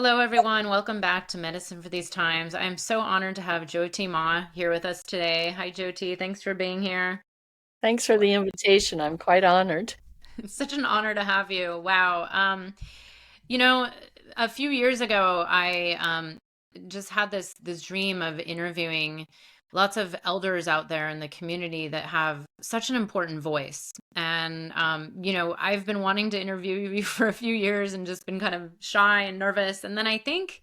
Hello, everyone. Welcome back to Medicine for These Times. I'm so honored to have Jyoti Ma here with us today. Hi, Jyoti. Thanks for being here. Thanks for the invitation. I'm quite honored. It's such an honor to have you. Wow. You know, a few years ago, I just had this dream of interviewing lots of elders out there in the community that have such an important voice. And I've been wanting to interview you for a few years and just been kind of shy and nervous. And then I think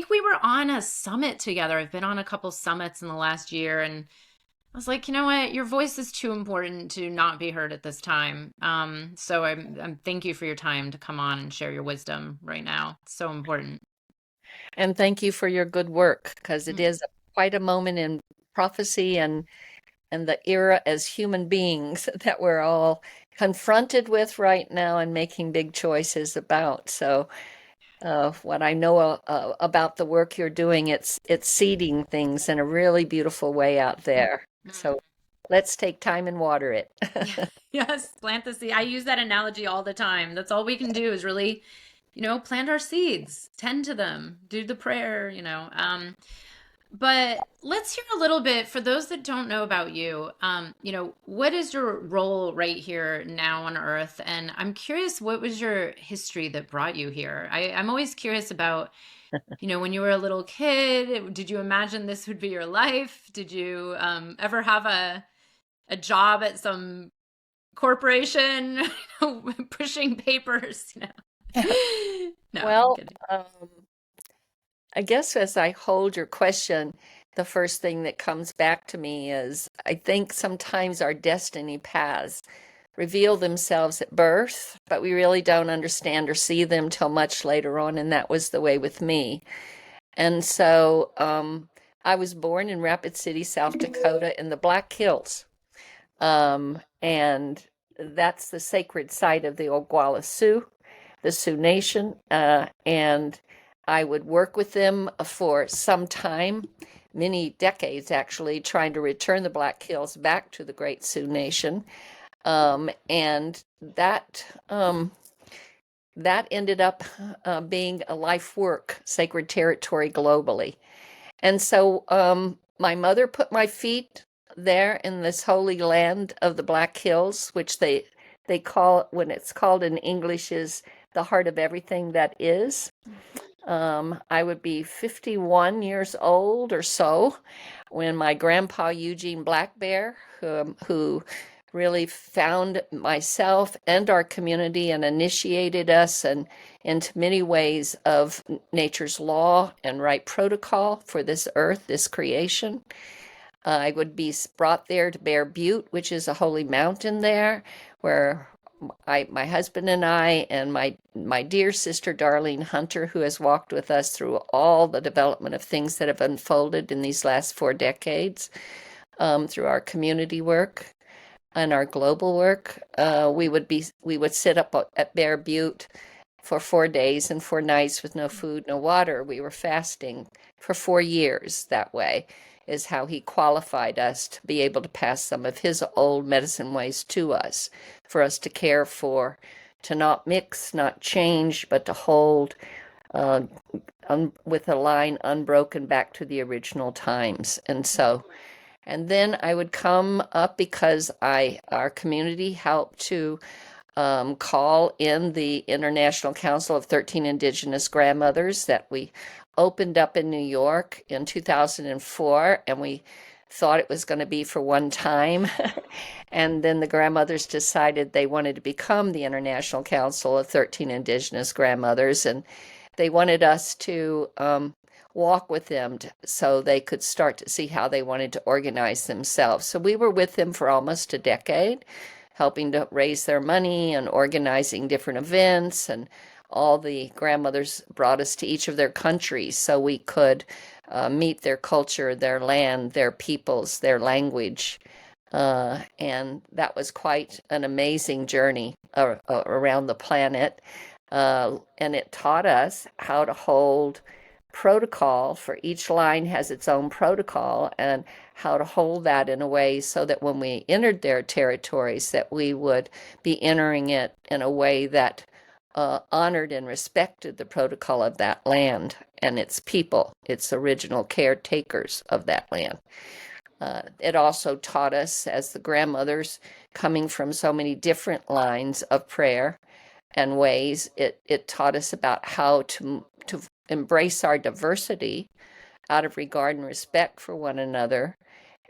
we were on a summit together. I've been on a couple summits in the last year, and I was like, you know what? Your voice is too important to not be heard at this time. So I'm thank you for your time to come on and share your wisdom right now. It's so important. And thank you for your good work because it Mm. is quite a moment in prophecy and the era as human beings that we're all confronted with right now and making big choices about. So, what I know about the work you're doing, it's seeding things in a really beautiful way out there. Mm. So, let's take time and water it. Yeah. Yes, plant the seed. I use that analogy all the time. That's all we can do is really, plant our seeds, tend to them, do the prayer. But let's hear a little bit for those that don't know about you. What is your role right here now on Earth? And I'm curious, what was your history that brought you here? I'm always curious about, when you were a little kid, did you imagine this would be your life? Did you ever have a job at some corporation, pushing papers? No, I'm Well, kidding. I guess as I hold your question, the first thing that comes back to me is I think sometimes our destiny paths reveal themselves at birth, but we really don't understand or see them till much later on, and that was the way with me. And so I was born in Rapid City, South Dakota, in the Black Hills. And that's the sacred site of the Oglala Sioux, the Sioux Nation. And I would work with them for some time, many decades actually, trying to return the Black Hills back to the Great Sioux Nation. And that ended up being a life work, sacred territory globally. And so my mother put my feet there in this holy land of the Black Hills, which they call, when it's called in English, is the heart of everything that is. I would be 51 years old or so when my grandpa Eugene Black Bear, who really found myself and our community and initiated us and into many ways of nature's law and right protocol for this earth, this creation. I would be brought there to Bear Butte, which is a holy mountain there, where my husband and I and my dear sister Darlene Hunter, who has walked with us through all the development of things that have unfolded in these last 4 decades, through our community work and our global work. We would sit up at Bear Butte for 4 days and 4 nights with no food, no water. We were fasting for 4 years that way, is how he qualified us to be able to pass some of his old medicine ways to us, for us to care for, to not mix, not change, but to hold uh, with a line unbroken back to the original times. And then I would come up because our community helped to call in the International Council of 13 Indigenous Grandmothers that we opened up in New York in 2004, and we thought it was going to be for one time. And then the grandmothers decided they wanted to become the International Council of 13 Indigenous Grandmothers, and they wanted us to walk with them so they could start to see how they wanted to organize themselves. So we were with them for almost a decade, helping to raise their money and organizing different events. And all the grandmothers brought us to each of their countries so we could meet their culture, their land, their peoples, their language. And that was quite an amazing journey around the planet. And it taught us how to hold protocol, for each line has its own protocol, and how to hold that in a way so that when we entered their territories, that we would be entering it in a way that honored and respected the protocol of that land and its people, its original caretakers of that land. It also taught us, as the grandmothers, coming from so many different lines of prayer and ways, it taught us about how to embrace our diversity out of regard and respect for one another,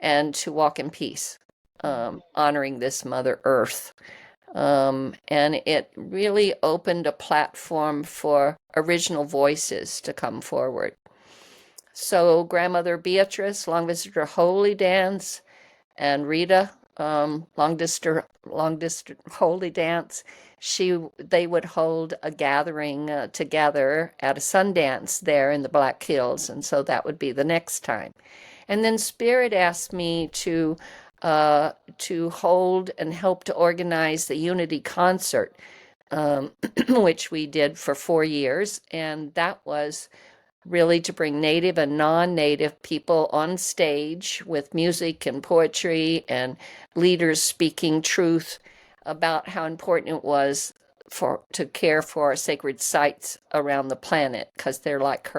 and to walk in peace, honoring this Mother Earth. And it really opened a platform for original voices to come forward. So Grandmother Beatrice, long visitor Holy Dance, and Rita, long distance Holy Dance, they would hold a gathering together at a Sundance there in the Black Hills, and so that would be the next time. And then Spirit asked me to hold and help to organize the Unity concert, which we did for 4 years, and that was really to bring Native and non-Native people on stage with music and poetry and leaders speaking truth about how important it was to care for our sacred sites around the planet, because they're like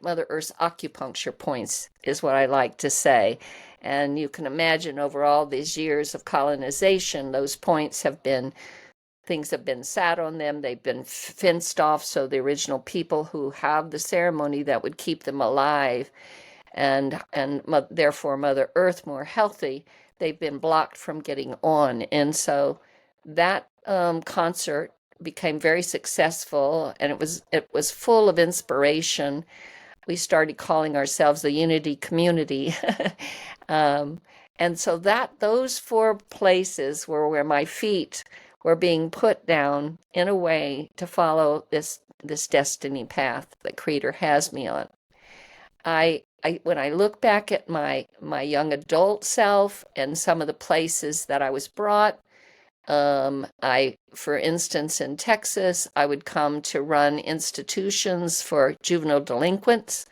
Mother Earth's acupuncture points, is what I like to say. And you can imagine, over all these years of colonization, those points things have been sat on them, they've been fenced off, so the original people who have the ceremony that would keep them alive and therefore Mother Earth more healthy, they've been blocked from getting on. And so that concert became very successful, and it was full of inspiration. We started calling ourselves the Unity Community. um, and so those 4 places were where my feet were being put down in a way to follow this destiny path that Creator has me on. When I look back at my young adult self and some of the places that I was brought, for instance, in Texas, I would come to run institutions for juvenile delinquents,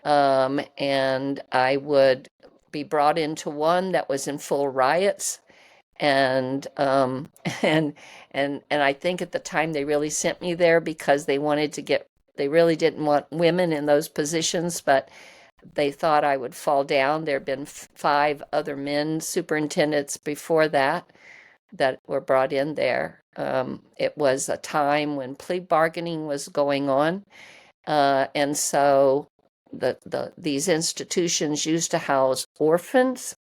and I would be brought into one that was in full riots, and and I think at the time they really sent me there because they really didn't want women in those positions, but they thought I would fall down. There had been 5 other men superintendents before that were brought in there. It was a time when plea bargaining was going on, and so these institutions used to house orphans.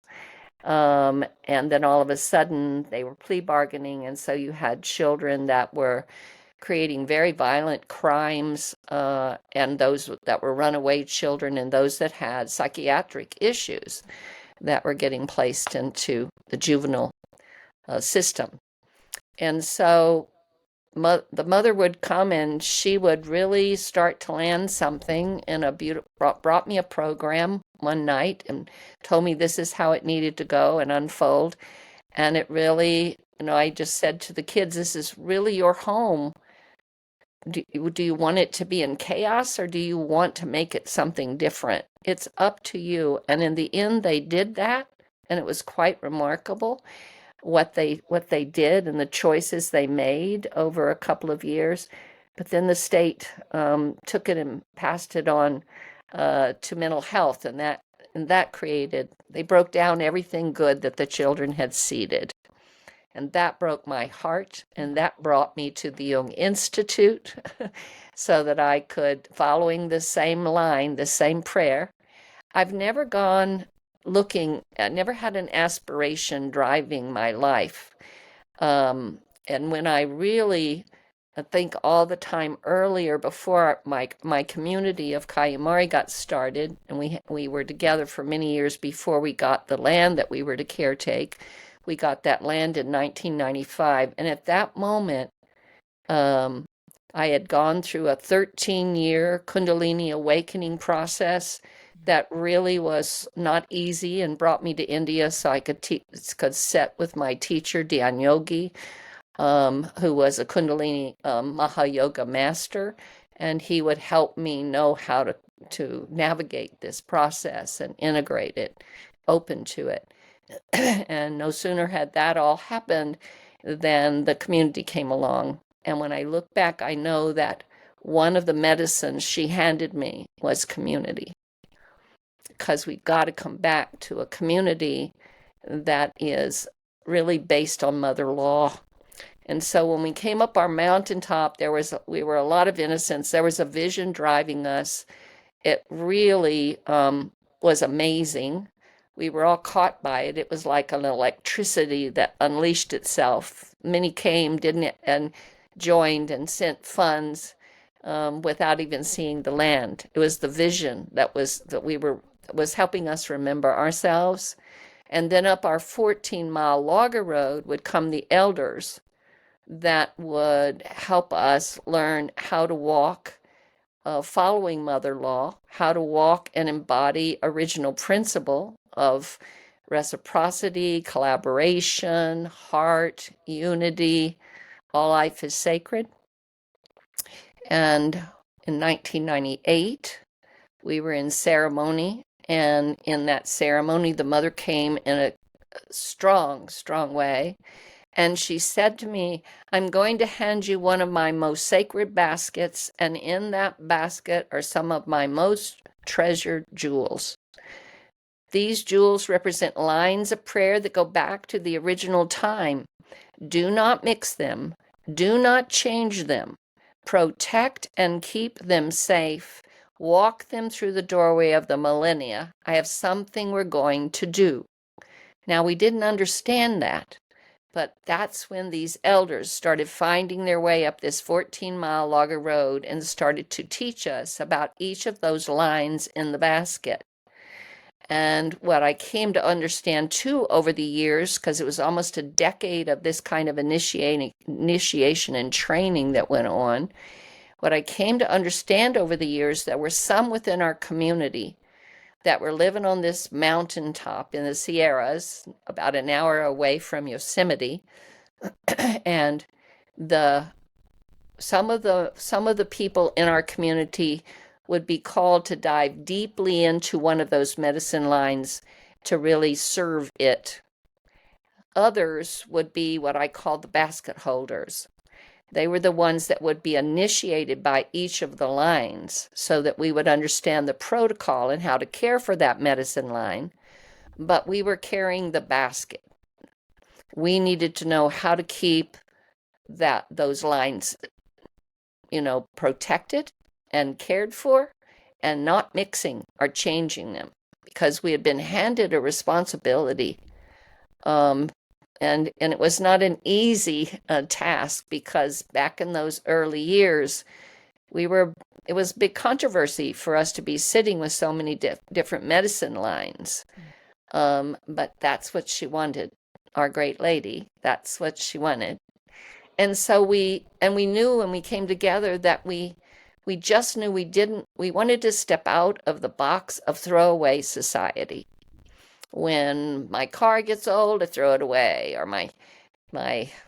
And then all of a sudden they were plea bargaining, and so you had children that were creating very violent crimes, and those that were runaway children, and those that had psychiatric issues that were getting placed into the juvenile system. And so the mother would come, and she would really start to land something in brought me a program one night and told me this is how it needed to go and unfold. And it really, I just said to the kids, this is really your home. Do you want it to be in chaos, or do you want to make it something different? It's up to you. And in the end, they did that, and it was quite remarkable what they did and the choices they made over a couple of years. But then the state took it and passed it on to mental health, and that created, they broke down everything good that the children had seeded. And that broke my heart, and that brought me to the Jung Institute so that I could, following the same line, the same prayer. I've never never had an aspiration driving my life. And when I really think all the time earlier, before my community of Kayamari got started, and we were together for many years before we got the land that we were to caretake. We got that land in 1995, and at that moment, I had gone through a 13-year Kundalini awakening process that really was not easy, and brought me to India so I could set with my teacher, Dhyan Yogi, who was a Kundalini Mahayoga master, and he would help me know how to navigate this process and integrate it, open to it. And no sooner had that all happened than the community came along And when I look back, I know that one of the medicines she handed me was community, because we've got to come back to a community that is really based on mother law. And so when we came up our mountaintop, we were a lot of innocence. There was a vision driving us. It really was amazing. We were all caught by it. It was like an electricity that unleashed itself. Many came, didn't it, and joined and sent funds without even seeing the land. It was the vision that was helping us remember ourselves. And then up our 14-mile logger road would come the elders that would help us learn how to walk following mother law, how to walk and embody original principle of reciprocity, collaboration, heart, unity. All life is sacred. And in 1998, we were in ceremony, and in that ceremony, the mother came in a strong, strong way. And she said to me, I'm going to hand you one of my most sacred baskets, and in that basket are some of my most treasured jewels. These jewels represent lines of prayer that go back to the original time. Do not mix them. Do not change them. Protect and keep them safe. Walk them through the doorway of the millennia. I have something we're going to do. Now, we didn't understand that. But that's when these elders started finding their way up this 14-mile logger road and started to teach us about each of those lines in the basket. And what I came to understand too over the years, because it was almost a decade of this kind of initiation and training that went on, what I came to understand over the years, there were some within our community that were living on this mountaintop in the Sierras, about an hour away from Yosemite, and some of the people in our community would be called to dive deeply into one of those medicine lines to really serve it. Others would be what I call the basket holders. They were the ones that would be initiated by each of the lines so that we would understand the protocol and how to care for that medicine line. But we were carrying the basket. We needed to know how to keep those lines, protected and cared for, and not mixing or changing them, because we had been handed a responsibility. And it was not an easy task, because back in those early years, it was a big controversy for us to be sitting with so many different medicine lines. But that's what she wanted, our great lady. That's what she wanted. And so we knew when we came together that we just knew we wanted to step out of the box of throwaway society. When my car gets old, I throw it away, or my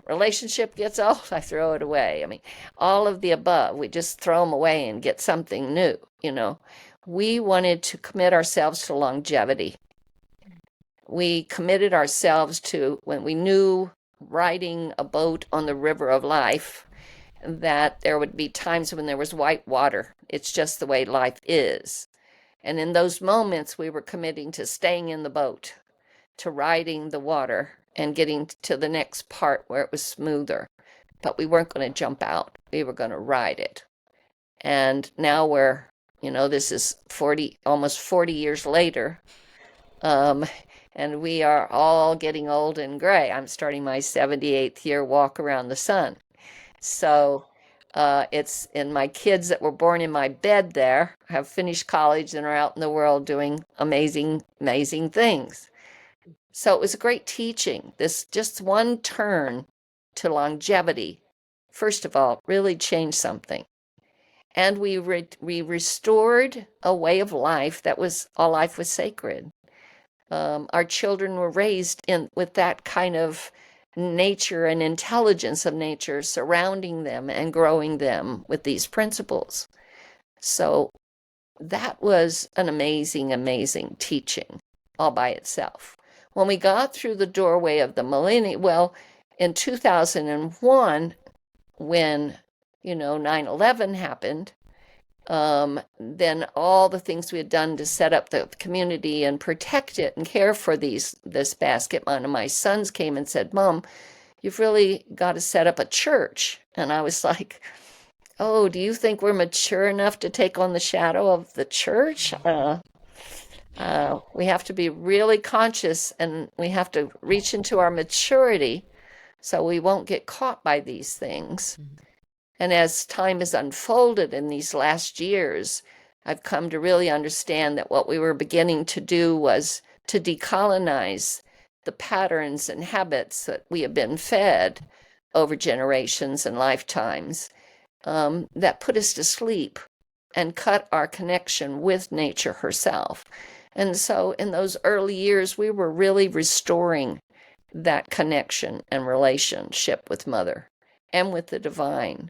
relationship gets old, I throw it away. I mean, all of the above, we just throw them away and get something new, We wanted to commit ourselves to longevity. We committed ourselves to, when we knew riding a boat on the river of life, that there would be times when there was white water. It's just the way life is. And in those moments, we were committing to staying in the boat, to riding the water and getting to the next part where it was smoother. But we weren't going to jump out. We were going to ride it. And now this is almost 40 years later. And we are all getting old and gray. I'm starting my 78th year walk around the sun. So my kids that were born in my bed there have finished college and are out in the world doing amazing, amazing things. So it was a great teaching. This just one turn to longevity, first of all, really changed something. And we restored a way of life that all life was sacred. Our children were raised with that kind of nature and intelligence of nature surrounding them and growing them with these principles. So that was an amazing, amazing teaching all by itself. When we got through the doorway of the millennium, well, in 2001, when, 9/11 happened, then all the things we had done to set up the community and protect it and care for this basket. One of my sons came and said, "Mom, you've really got to set up a church." And I was like, "Oh, do you think we're mature enough to take on the shadow of the church?" We have to be really conscious, and we have to reach into our maturity so we won't get caught by these things. And as time has unfolded in these last years, I've come to really understand that what we were beginning to do was to decolonize the patterns and habits that we have been fed over generations and lifetimes, that put us to sleep and cut our connection with nature herself. And so in those early years, we were really restoring that connection and relationship with Mother and with the divine.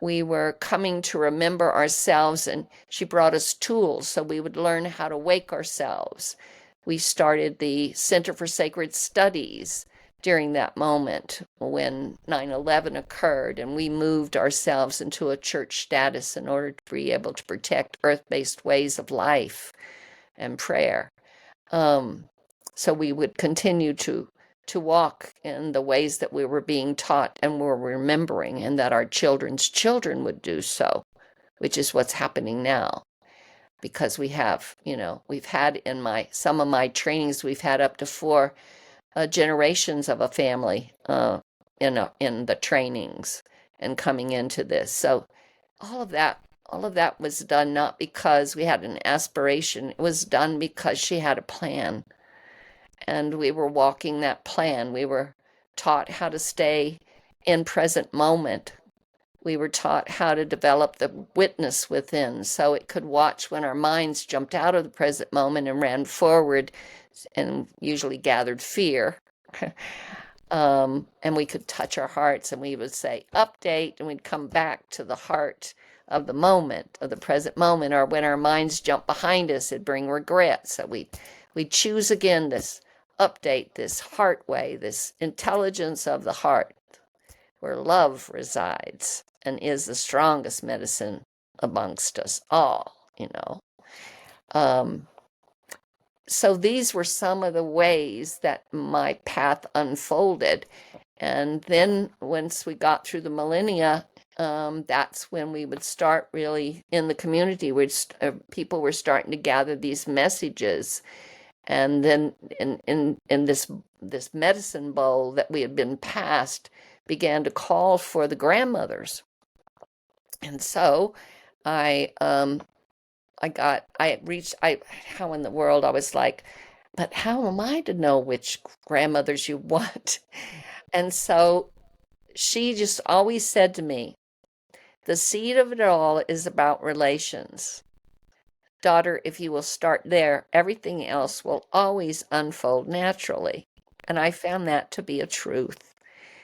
We were coming to remember ourselves, and she brought us tools so we would learn how to wake ourselves. We started the Center for Sacred Studies during that moment when 9/11 occurred, and we moved ourselves into a church status in order to be able to protect earth-based ways of life and prayer. So we would continue to walk in the ways that we were being taught and were remembering, and that our children's children would do so, which is what's happening now. Because we've had in some of my trainings, we've had up to 4 generations of a family in the trainings and coming into this. So all of that was done not because we had an aspiration. It was done because she had a plan, and we were walking that plan. We were taught how to stay in present moment. We were taught how to develop the witness within so it could watch when our minds jumped out of the present moment and ran forward and usually gathered fear. And we could touch our hearts, and we would say update, and we'd come back to the heart of the moment, of the present moment. Or when our minds jump behind us, it'd bring regret. So we'd choose again this update, this heart way, this intelligence of the heart, where love resides and is the strongest medicine amongst us all. So these were some of the ways that my path unfolded. And then once we got through the millennia, that's when we would start really in the community. People were starting to gather these messages. And then in this medicine bowl that we had been passed began to call for the grandmothers. And so I how in the world, I was like, but how am I to know which grandmothers you want? And so she just always said to me, the seed of it all is about relations. Daughter, if you will start there, everything else will always unfold naturally. And I found that to be a truth.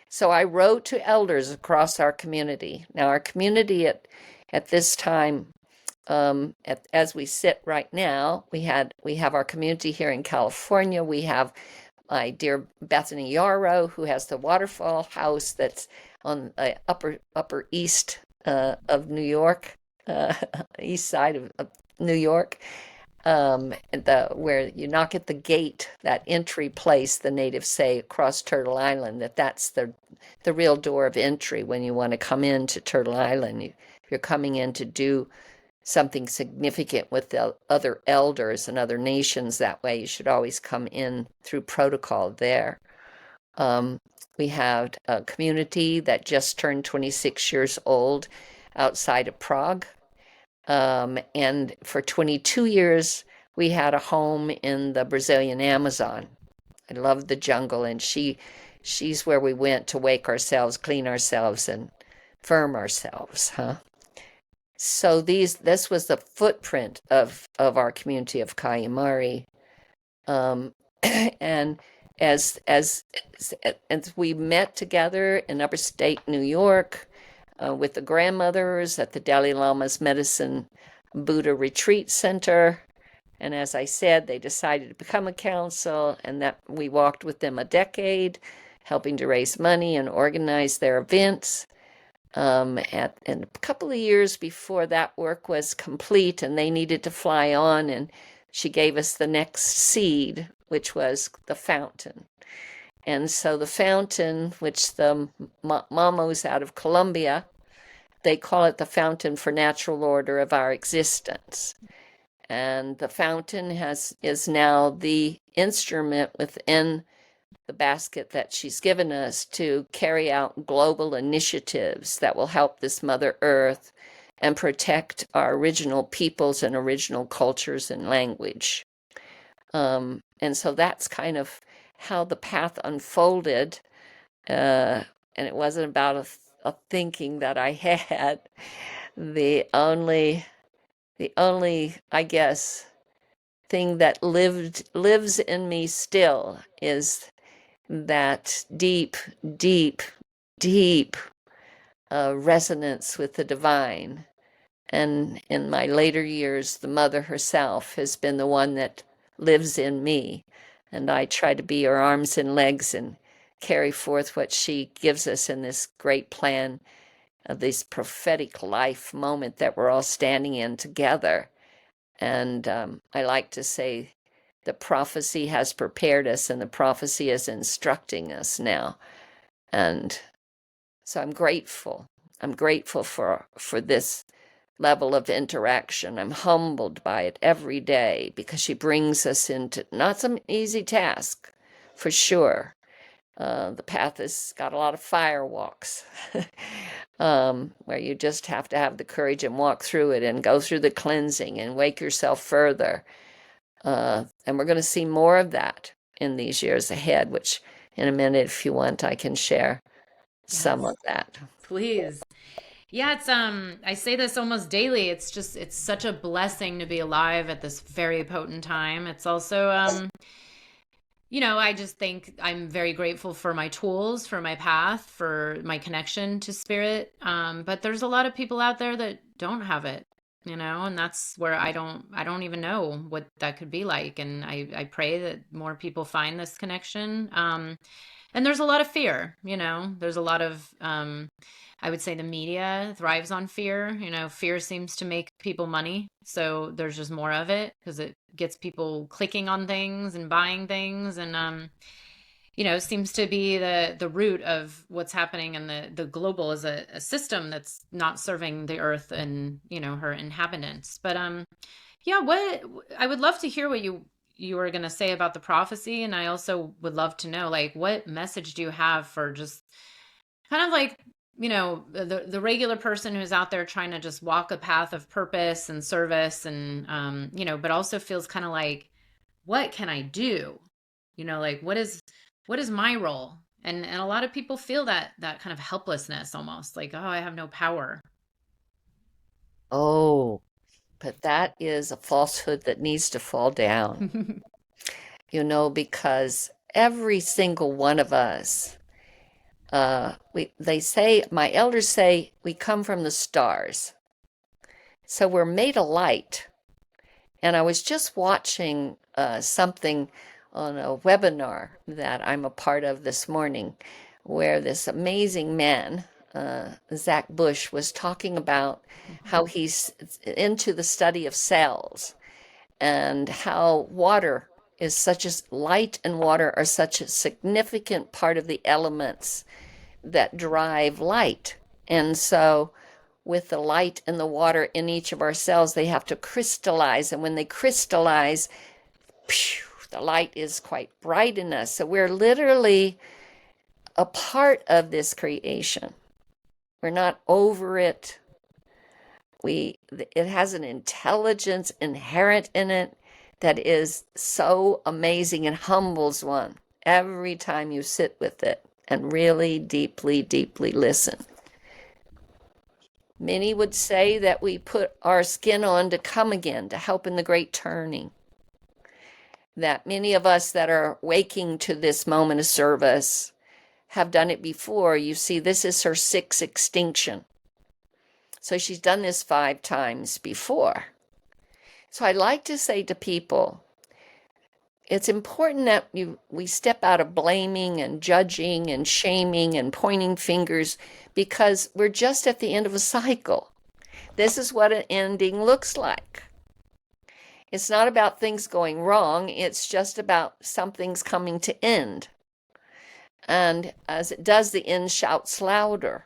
So I wrote to elders across our community. Now, our community at this time, as we sit right now, we have our community here in California. We have my dear Bethany Yarrow, who has the waterfall house that's on the upper east of New York, east side of New York, where you knock at the gate, that entry place, the natives say across Turtle Island, that's the real door of entry when you want to come into Turtle Island. You're coming in to do something significant with the other elders and other nations. That way you should always come in through protocol there. We have a community that just turned 26 years old outside of Prague. And for 22 years, we had a home in the Brazilian Amazon. I loved the jungle, and she's where we went to wake ourselves, clean ourselves, and firm ourselves, So this was the footprint of our community of Kayamari. And as we met together in upstate New York, with the grandmothers at the Dalai Lama's Medicine Buddha Retreat Center. And as I said, they decided to become a council, and that we walked with them a decade, helping to raise money and organize their events. And a couple of years before that work was complete and they needed to fly on, and she gave us the next seed, which was the fountain. And so the fountain, which the Mamos out of Colombia, they call it the fountain for natural order of our existence. And the fountain is now the instrument within the basket that she's given us to carry out global initiatives that will help this Mother Earth and protect our original peoples and original cultures and language. And so that's kind of how the path unfolded. And it wasn't about a thinking that I had. The only, I guess, thing that lives in me still is that deep, deep, deep resonance with the divine. And in my later years, the mother herself has been the one that lives in me. And I try to be her arms and legs and carry forth what she gives us in this great plan of this prophetic life moment that we're all standing in together. And I like to say the prophecy has prepared us and the prophecy is instructing us now. And so I'm grateful. I'm grateful for this level of interaction. I'm humbled by it every day because she brings us into not some easy task, for sure. The path has got a lot of fire walks where you just have to have the courage and walk through it and go through the cleansing and wake yourself further. And we're going to see more of that in these years ahead, which in a minute, if you want, I can share some of Yes, that. please. Yeah, it's I say this almost daily. It's such a blessing to be alive at this very potent time. It's also I just think I'm very grateful for my tools, for my path, for my connection to spirit. But there's a lot of people out there that don't have it, and that's where I don't even know what that could be like. And I pray that more people find this connection. And there's a lot of fear, there's a lot of I would say the media thrives on fear. Fear seems to make people money, so there's just more of it because it gets people clicking on things and buying things. And seems to be the root of what's happening. And the global is a system that's not serving the earth and her inhabitants. But yeah, what I would love to hear what you were going to say about the prophecy. And I also would love to know, like, what message do you have for just kind of like, the regular person who's out there trying to just walk a path of purpose and service, and but also feels kind of like, what can I do? Like, what is my role? And a lot of people feel that kind of helplessness, almost like, oh, I have no power. Oh, but that is a falsehood that needs to fall down, because every single one of us, my elders say we come from the stars. So we're made of light. And I was just watching something on a webinar that I'm a part of this morning, where this amazing man, Zach Bush, was talking about how he's into the study of cells and how water is light and water are such a significant part of the elements that drive light. And so with the light and the water in each of our cells, they have to crystallize. And when they crystallize, phew, the light is quite bright in us. So we're literally a part of this creation. We're not over it. It has an intelligence inherent in it that is so amazing and humbles one every time you sit with it and really deeply, deeply listen. Many would say that we put our skin on to come again, to help in the great turning. That many of us that are waking to this moment of service have done it before. You see, this is her sixth extinction. So she's done this 5 times before. So I'd like to say to people, it's important that we step out of blaming and judging and shaming and pointing fingers, because we're just at the end of a cycle. This is what an ending looks like. It's not about things going wrong, it's just about something's coming to end. And as it does, the end shouts louder.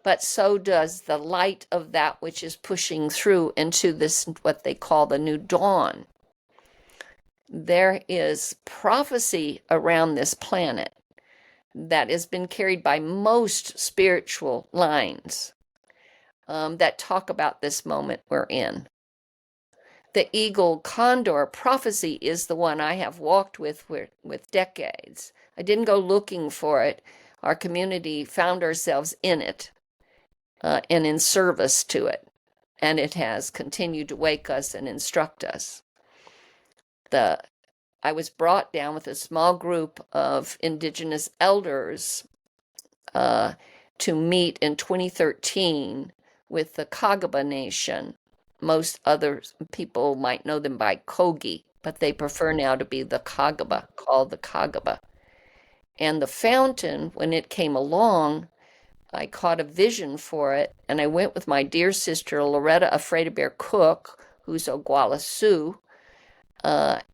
But so does the light of that which is pushing through into this, what they call the new dawn. There is prophecy around this planet that has been carried by most spiritual lines that talk about this moment we're in. The Eagle Condor prophecy is the one I have walked with decades. I didn't go looking for it. Our community found ourselves in it and in service to it. And it has continued to wake us and instruct us. I was brought down with a small group of indigenous elders to meet in 2013 with the Kagaba Nation. Most other people might know them by Kogi, but they prefer now to be the Kagaba, called the Kagaba. And the fountain, when it came along, I caught a vision for it, and I went with my dear sister Loretta Afraid-A-Bear Cook, who's Oglala Sioux,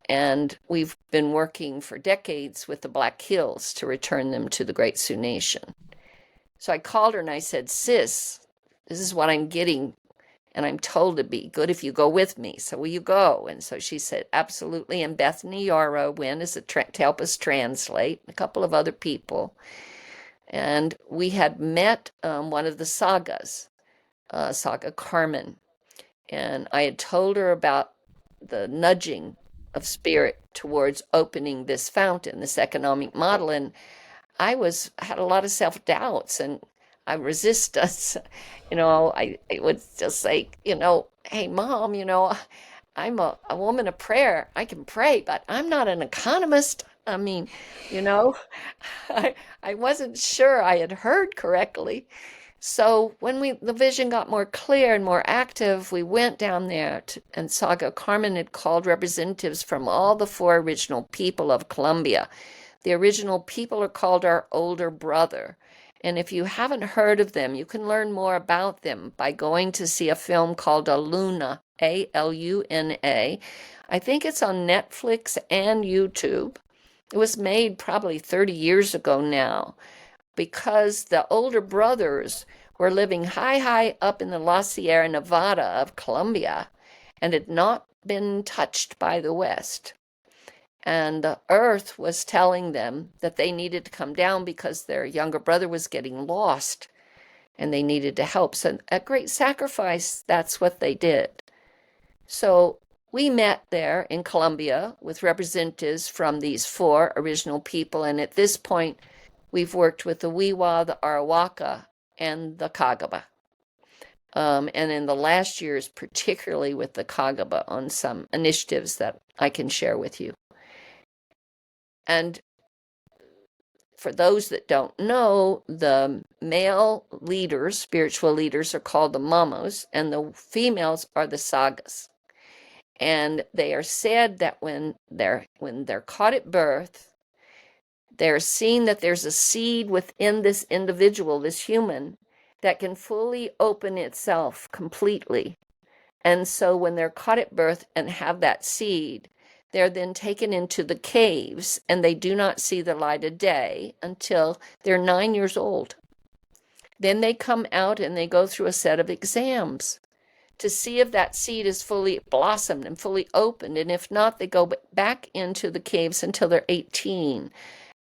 and we've been working for decades with the Black Hills to return them to the Great Sioux Nation. So I called her and I said, "Sis, this is what I'm getting, and I'm told to be good if you go with me. So will you go?" And so she said, "Absolutely." And Bethany Yarrow went as to help us translate, a couple of other people. And we had met one of the sagas, Saga Carmen. And I had told her about the nudging of spirit towards opening this fountain, this economic model. And I had a lot of self-doubts, and I resistance. I would just say, "Hey, Mom, I'm a woman of prayer. I can pray, but I'm not an economist." I mean, you know, I, I wasn't sure I had heard correctly. So when the vision got more clear and more active, we went down there and Saga Carmen had called representatives from all the 4 original people of Colombia. The original people are called our older brother. And if you haven't heard of them, you can learn more about them by going to see a film called Aluna, Aluna. I think it's on Netflix and YouTube. It was made probably 30 years ago now, because the older brothers were living high up in the La Sierra Nevada of Colombia and had not been touched by the West. And the earth was telling them that they needed to come down because their younger brother was getting lost and they needed to help. So at great sacrifice, that's what they did. So we met there in Colombia with representatives from these 4 original people. And at this point, we've worked with the Wiwa, the Arawaka, and the Kagaba. And in the last years, particularly with the Kagaba, on some initiatives that I can share with you. And for those that don't know, the male leaders, spiritual leaders, are called the Mamos, and the females are the Sagas. And they are said that when they're caught at birth, they're seeing that there's a seed within this individual, this human, that can fully open itself completely. And so when they're caught at birth and have that seed, they're then taken into the caves, and they do not see the light of day until they're 9 years old. Then they come out and they go through a set of exams to see if that seed is fully blossomed and fully opened. And if not, they go back into the caves until they're 18.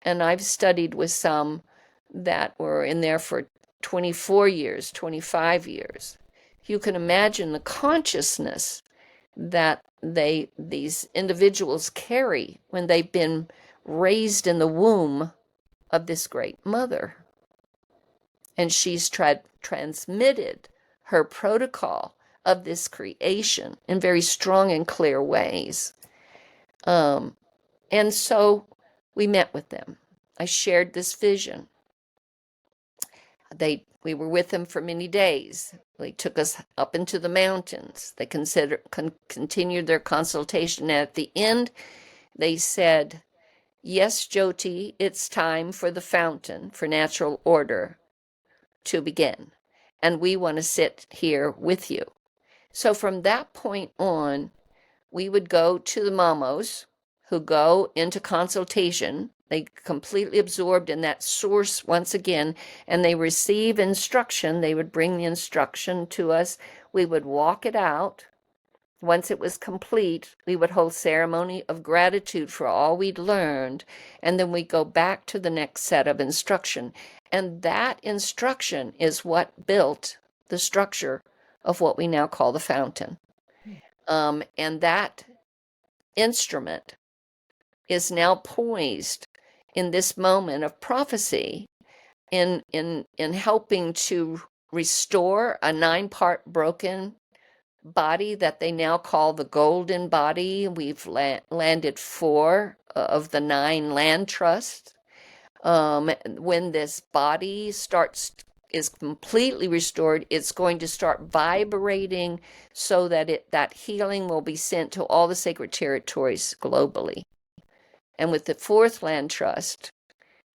And I've studied with some that were in there for 24 years, 25 years. You can imagine the consciousness that these individuals carry when they've been raised in the womb of this great mother. And she's transmitted her protocol of this creation in very strong and clear ways. And so we met with them. I shared this vision. We were with them for many days. They took us up into the mountains. They continued their consultation. And at the end, they said, "Yes, Jyoti, it's time for the fountain, for natural order to begin. And we want to sit here with you." So from that point on, we would go to the mamos who go into consultation. They completely absorbed in that source once again, and they receive instruction. They would bring the instruction to us. We would walk it out. Once it was complete, we would hold ceremony of gratitude for all we'd learned, and then we go back to the next set of instruction. And that instruction is what built the structure of what we now call the fountain. And that instrument is now poised in this moment of prophecy in helping to restore a 9-part broken body that they now call the golden body. We've landed 4 of the 9 land trusts. When this body is completely restored, it's going to start vibrating so that that healing will be sent to all the sacred territories globally. And with the 4th land trust,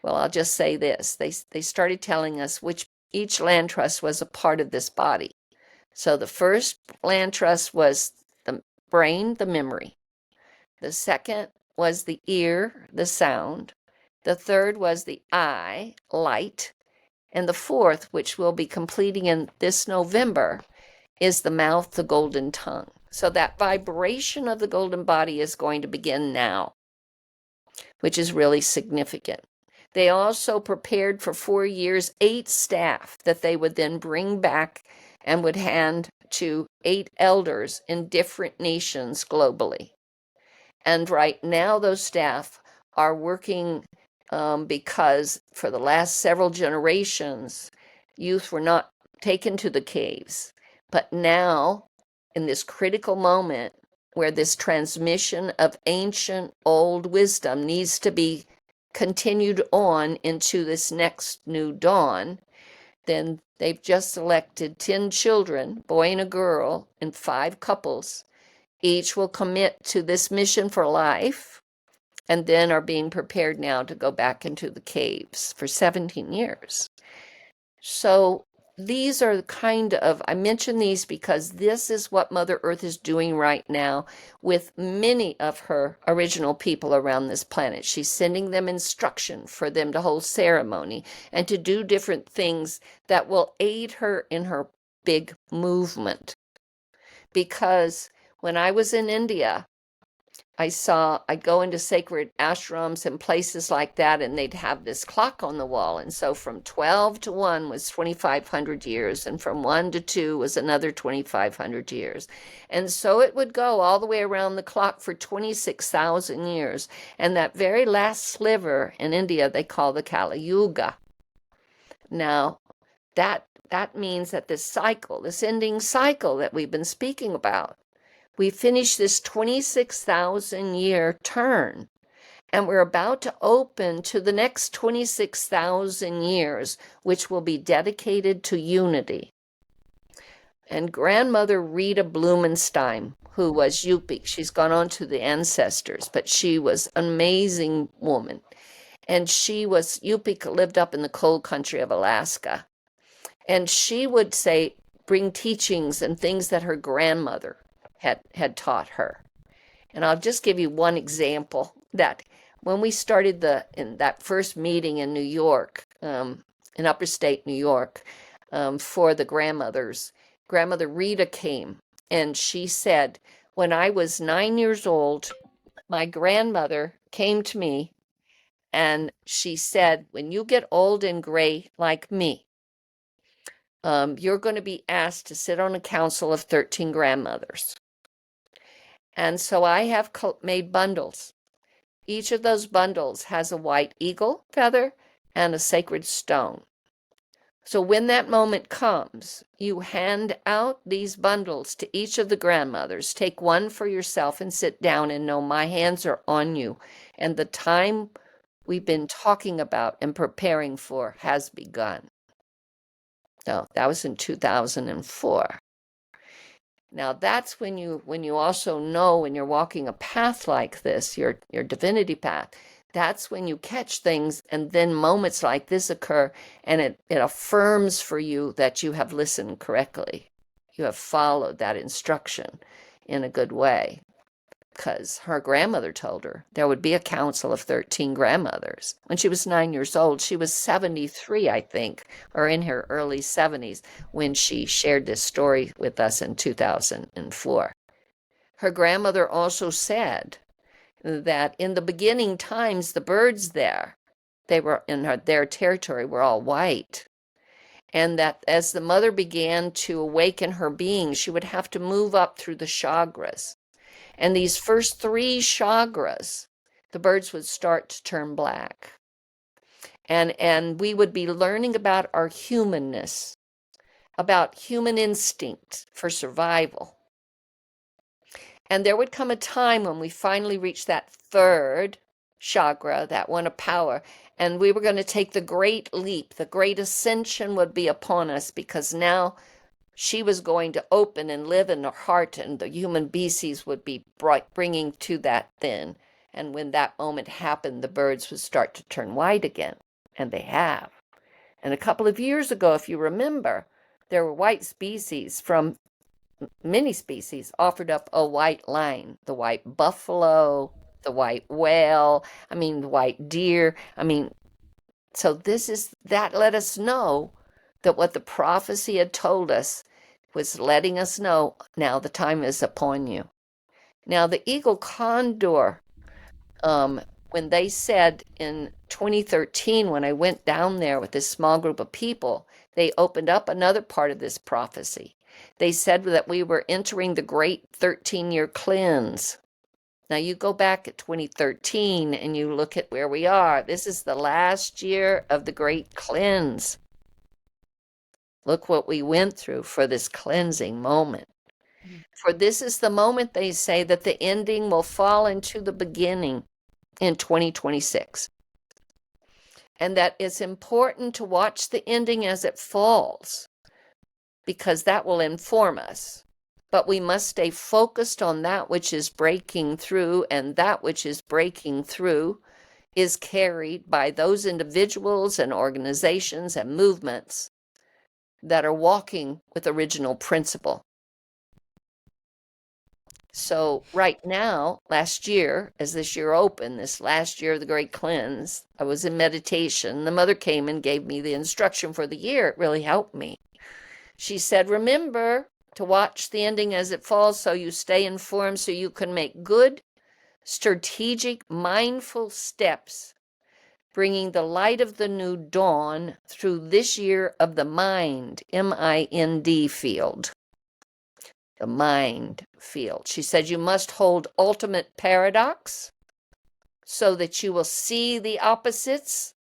well, I'll just say this: they started telling us which each land trust was a part of this body. So the first land trust was the brain, the memory. The second was the ear, the sound. The third was the eye, light. And the 4th, which we'll be completing in this November, is the mouth, the golden tongue. So that vibration of the golden body is going to begin now, which is really significant. They also prepared for 4 years 8 staff that they would then bring back and would hand to 8 elders in different nations globally. And right now those staff are working because for the last several generations, youth were not taken to the caves. But now, in this critical moment where this transmission of ancient old wisdom needs to be continued on into this next new dawn, then they've just selected 10 children, boy and a girl, and 5 couples. Each will commit to this mission for life, and then are being prepared now to go back into the caves for 17 years. So these are I mention these because this is what Mother Earth is doing right now with many of her original people around this planet. She's sending them instruction for them to hold ceremony and to do different things that will aid her in her big movement. Because when I was in India, I'd go into sacred ashrams and places like that, and they'd have this clock on the wall. And so from 12 to 1 was 2,500 years, and from 1 to 2 was another 2,500 years. And so it would go all the way around the clock for 26,000 years. And that very last sliver in India, they call the Kali Yuga. Now, that means that this cycle, this ending cycle that we've been speaking about, we finished this 26,000 year turn, and we're about to open to the next 26,000 years, which will be dedicated to unity. And grandmother Rita Blumenstein, who was Yupik, she's gone on to the ancestors, but she was an amazing woman. And Yupik lived up in the cold country of Alaska. And she would say, bring teachings and things that her grandmother had taught her. And I'll just give you one example, that when we started in that first meeting in New York, in upper state New York, for the grandmothers, Grandmother Rita came, and she said, when I was 9 years old, my grandmother came to me and she said, when you get old and gray like me, you're going to be asked to sit on a council of 13 grandmothers. And so I have made bundles. Each of those bundles has a white eagle feather and a sacred stone. So when that moment comes, you hand out these bundles to each of the grandmothers. Take one for yourself and sit down and know my hands are on you. And the time we've been talking about and preparing for has begun. So that was in 2004. Now that's when you also know when you're walking a path like this, your divinity path, that's when you catch things and then moments like this occur and it affirms for you that you have listened correctly. You have followed that instruction in a good way. Because her grandmother told her there would be a council of 13 grandmothers. When she was 9 years old, she was 73, I think, or in her early 70s when she shared this story with us in 2004. Her grandmother also said that in the beginning times, the birds there, they were in their territory, were all white. And that as the mother began to awaken her being, she would have to move up through the chakras. And these first three chakras, the birds would start to turn black. And we would be learning about our humanness, about human instinct for survival. And there would come a time when we finally reached that third chakra, that one of power, and we were going to take the great leap. The great ascension would be upon us because now she was going to open and live in her heart, and the human species would be bringing to that then. And when that moment happened, the birds would start to turn white again, and they have. And a couple of years ago, if you remember, there were white species from many species offered up a white line, the white buffalo, the white whale, the white deer. So that let us know that what the prophecy had told us was letting us know now the time is upon you. Now, the Eagle Condor, when they said in 2013, when I went down there with this small group of people, they opened up another part of this prophecy. They said that we were entering the great 13-year cleanse. Now, you go back at 2013 and you look at where we are. This is the last year of the great cleanse. Look what we went through for this cleansing moment. For this is the moment, they say, that the ending will fall into the beginning in 2026. And that it's important to watch the ending as it falls, because that will inform us. But we must stay focused on that which is breaking through, and that which is breaking through is carried by those individuals and organizations and movements that are walking with original principle. So right now, last year, as this year opened, this last year of the Great Cleanse, I was in meditation. The mother came and gave me the instruction for the year. It really helped me. She said, remember to watch the ending as it falls so you stay informed, so you can make good, strategic, mindful steps, bringing the light of the new dawn through this year of the mind, M-I-N-D field. The mind field. She said you must hold ultimate paradox so that you will see the opposites,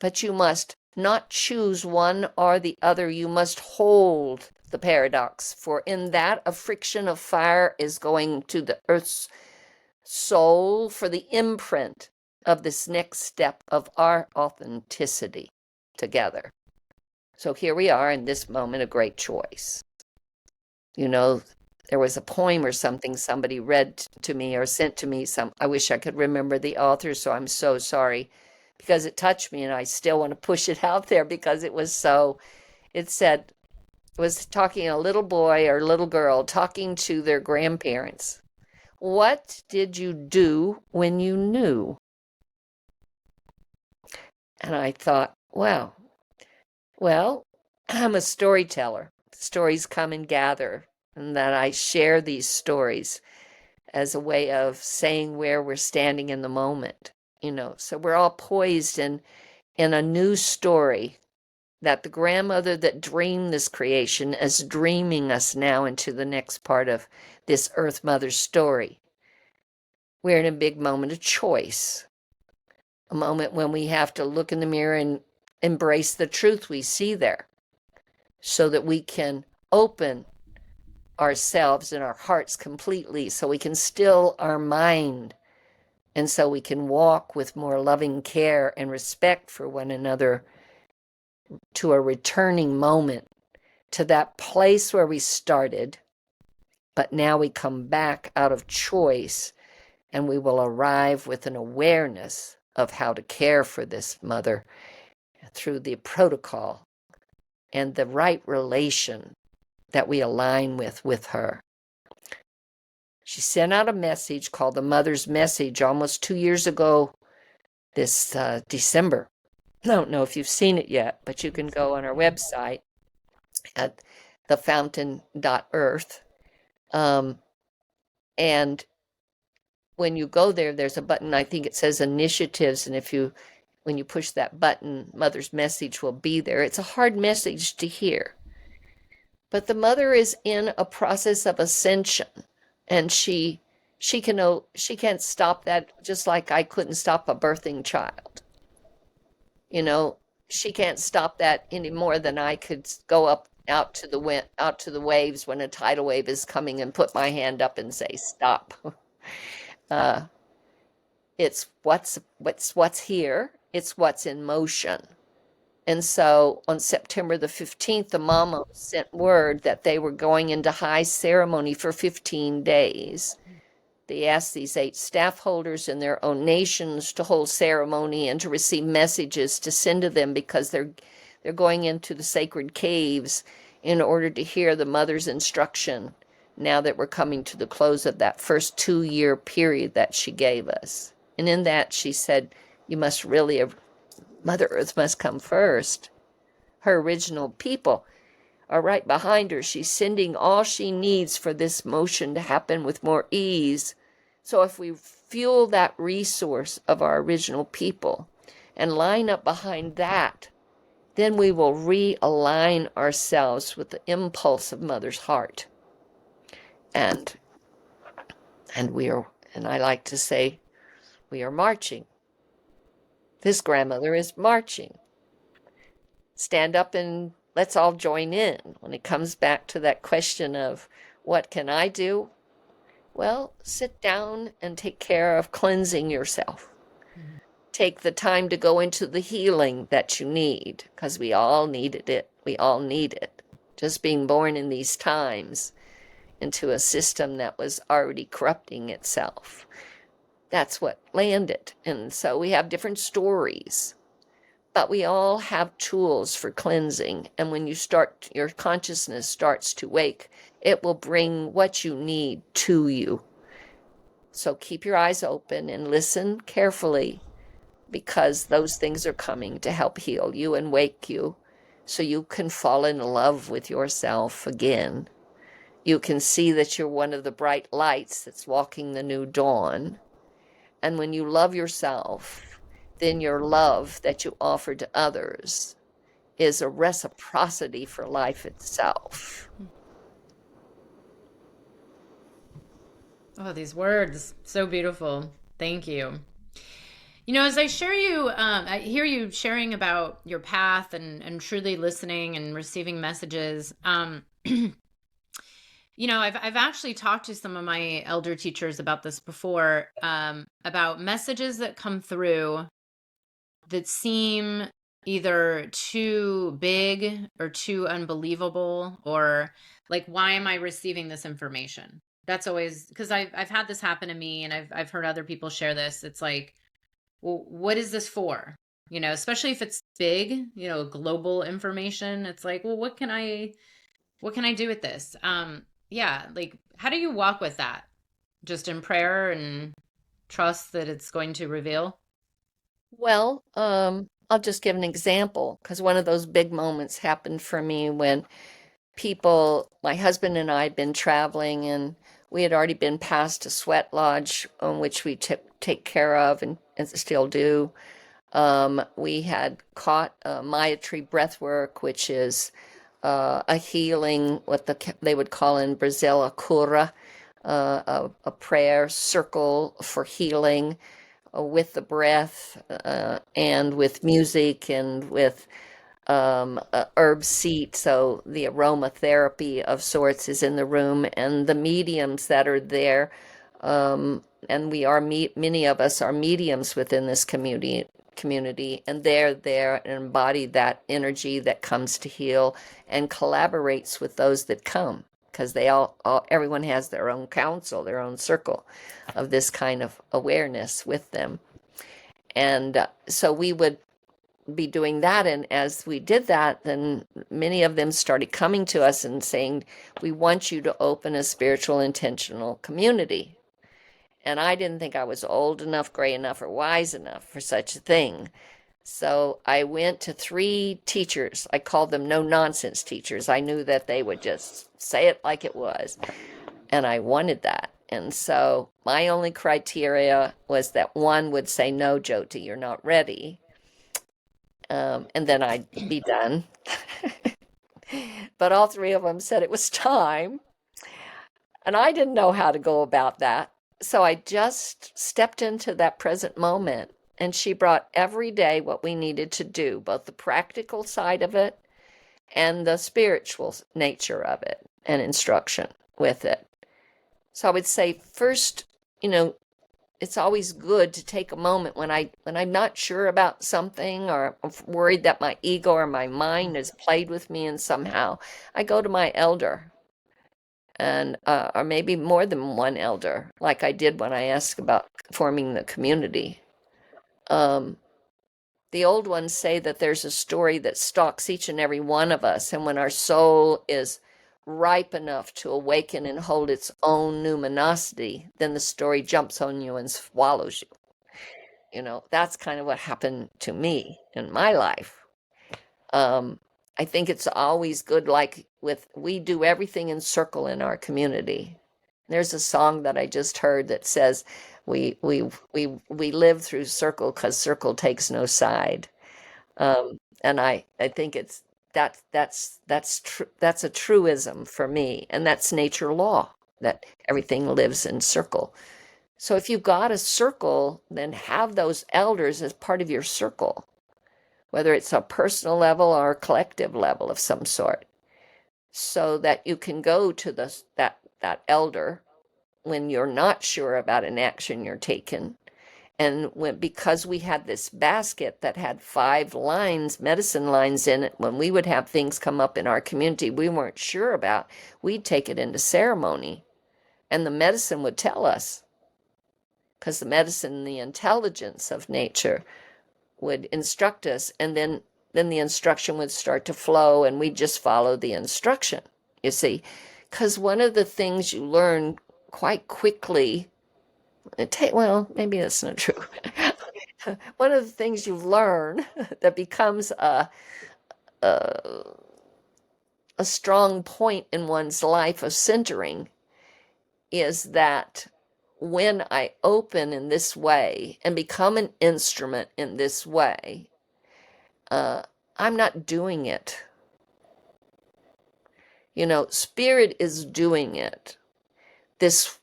but you must not choose one or the other. You must hold the paradox, for in that a friction of fire is going to the earth's soul for the imprint of this next step of our authenticity together. So here we are in this moment of great choice. There was a poem or something somebody read to me or sent to me. I wish I could remember the author, so I'm so sorry, because it touched me and I still want to push it out there because it was it was talking a little boy or little girl talking to their grandparents. What did you do when you knew? And I thought, wow, well, I'm a storyteller. Stories come and gather, and that I share these stories as a way of saying where we're standing in the moment, So we're all poised in a new story that the grandmother that dreamed this creation is dreaming us now into the next part of this Earth Mother story. We're in a big moment of choice, a moment when we have to look in the mirror and embrace the truth we see there so that we can open ourselves and our hearts completely, so we can still our mind, and so we can walk with more loving care and respect for one another to a returning moment, to that place where we started, But now we come back out of choice, and we will arrive with an awareness of how to care for this mother through the protocol and the right relation that we align with her. She sent out a message called the Mother's Message almost 2 years ago this December. I don't know if you've seen it yet, but you can go on our website at thefountain.earth. And when you go there, there's a button, I think it says initiatives. And when you push that button, Mother's Message will be there. It's a hard message to hear. But the mother is in a process of ascension, and she can't stop that, just like I couldn't stop a birthing child. She can't stop that any more than I could go up out to the waves when a tidal wave is coming and put my hand up and say stop. It's what's here. It's what's in motion. And so on September the 15th, the mama sent word that they were going into high ceremony for 15 days. They asked these 8 staff holders in their own nations to hold ceremony and to receive messages to send to them, because they're going into the sacred caves in order to hear the mother's instruction now that we're coming to the close of that first 2-year period that she gave us. And in that she said, Mother Earth must come first. Her original people are right behind her. She's sending all she needs for this motion to happen with more ease. So if we fuel that resource of our original people and line up behind that, then we will realign ourselves with the impulse of Mother's heart. And I like to say, we are marching. This grandmother is marching. Stand up and let's all join in. When it comes back to that question of what can I do? Well, sit down and take care of cleansing yourself. Take the time to go into the healing that you need, because we all needed it. We all need it. Just being born in these times into a system that was already corrupting itself. That's what landed. And so we have different stories, but we all have tools for cleansing. And when your consciousness starts to wake, it will bring what you need to you. So keep your eyes open and listen carefully, because those things are coming to help heal you and wake you, so you can fall in love with yourself again. You can see that you're one of the bright lights that's walking the new dawn. And when you love yourself, then your love that you offer to others is a reciprocity for life itself. Oh, these words, so beautiful. Thank you. As I I hear you sharing about your path and truly listening and receiving messages. I've actually talked to some of my elder teachers about this before, about messages that come through that seem either too big or too unbelievable, or like, why am I receiving this information? That's always, because I've had this happen to me, and I've heard other people share this. It's like, well, what is this for? Especially if it's big, global information. It's like, well, what can I do with this? Yeah, like, how do you walk with that? Just in prayer and trust that it's going to reveal? Well, I'll just give an example, because one of those big moments happened for me when my husband and I had been traveling, and we had already been past a sweat lodge, which we take care of and still do. We had caught Maya tree breath work, which is a healing, what they would call in Brazil a cura, a prayer circle for healing, with the breath, and with music, and with herb seat. So the aromatherapy of sorts is in the room, and the mediums that are there. And many of us are mediums within this community, and they're there and embody that energy that comes to heal and collaborates with those that come, because everyone has their own council, their own circle of this kind of awareness with them. And so we would be doing that. And as we did that, then many of them started coming to us and saying, we want you to open a spiritual intentional community. And I didn't think I was old enough, gray enough, or wise enough for such a thing. So I went to 3 teachers. I called them no nonsense teachers. I knew that they would just say it like it was. And I wanted that. And so my only criteria was that one would say, no, Jyoti, you're not ready. And then I'd be done. But all 3 of them said it was time. And I didn't know how to go about that. So I just stepped into that present moment. And she brought every day what we needed to do, both the practical side of it and the spiritual nature of it and instruction with it. So I would say first, it's always good to take a moment when I'm not sure about something, or I'm worried that my ego or my mind has played with me, and somehow I go to my elder, and or maybe more than one elder, like I did when I asked about forming the community. The old ones say that there's a story that stalks each and every one of us, and when our soul is ripe enough to awaken and hold its own numinosity, then the story jumps on you and swallows you. That's kind of what happened to me in my life. I think it's always good, like we do everything in circle in our community. There's a song that I just heard that says, we live through circle because circle takes no side. And I think that's a truism for me, and that's nature law, that everything lives in circle. So if you've got a circle, then have those elders as part of your circle, whether it's a personal level or a collective level of some sort, so that you can go to that elder when you're not sure about an action you're taking. And because we had this basket that had 5 lines, medicine lines in it, when we would have things come up in our community we weren't sure about, we'd take it into ceremony, and the medicine would tell us, because the medicine, the intelligence of nature, would instruct us, and then the instruction would start to flow, and we'd just follow the instruction, you see. Because one of the things you learn quite quickly, well, maybe that's not true. One of the things you learn that becomes a strong point in one's life of centering is that when I open in this way and become an instrument in this way, I'm not doing it. Spirit is doing it. This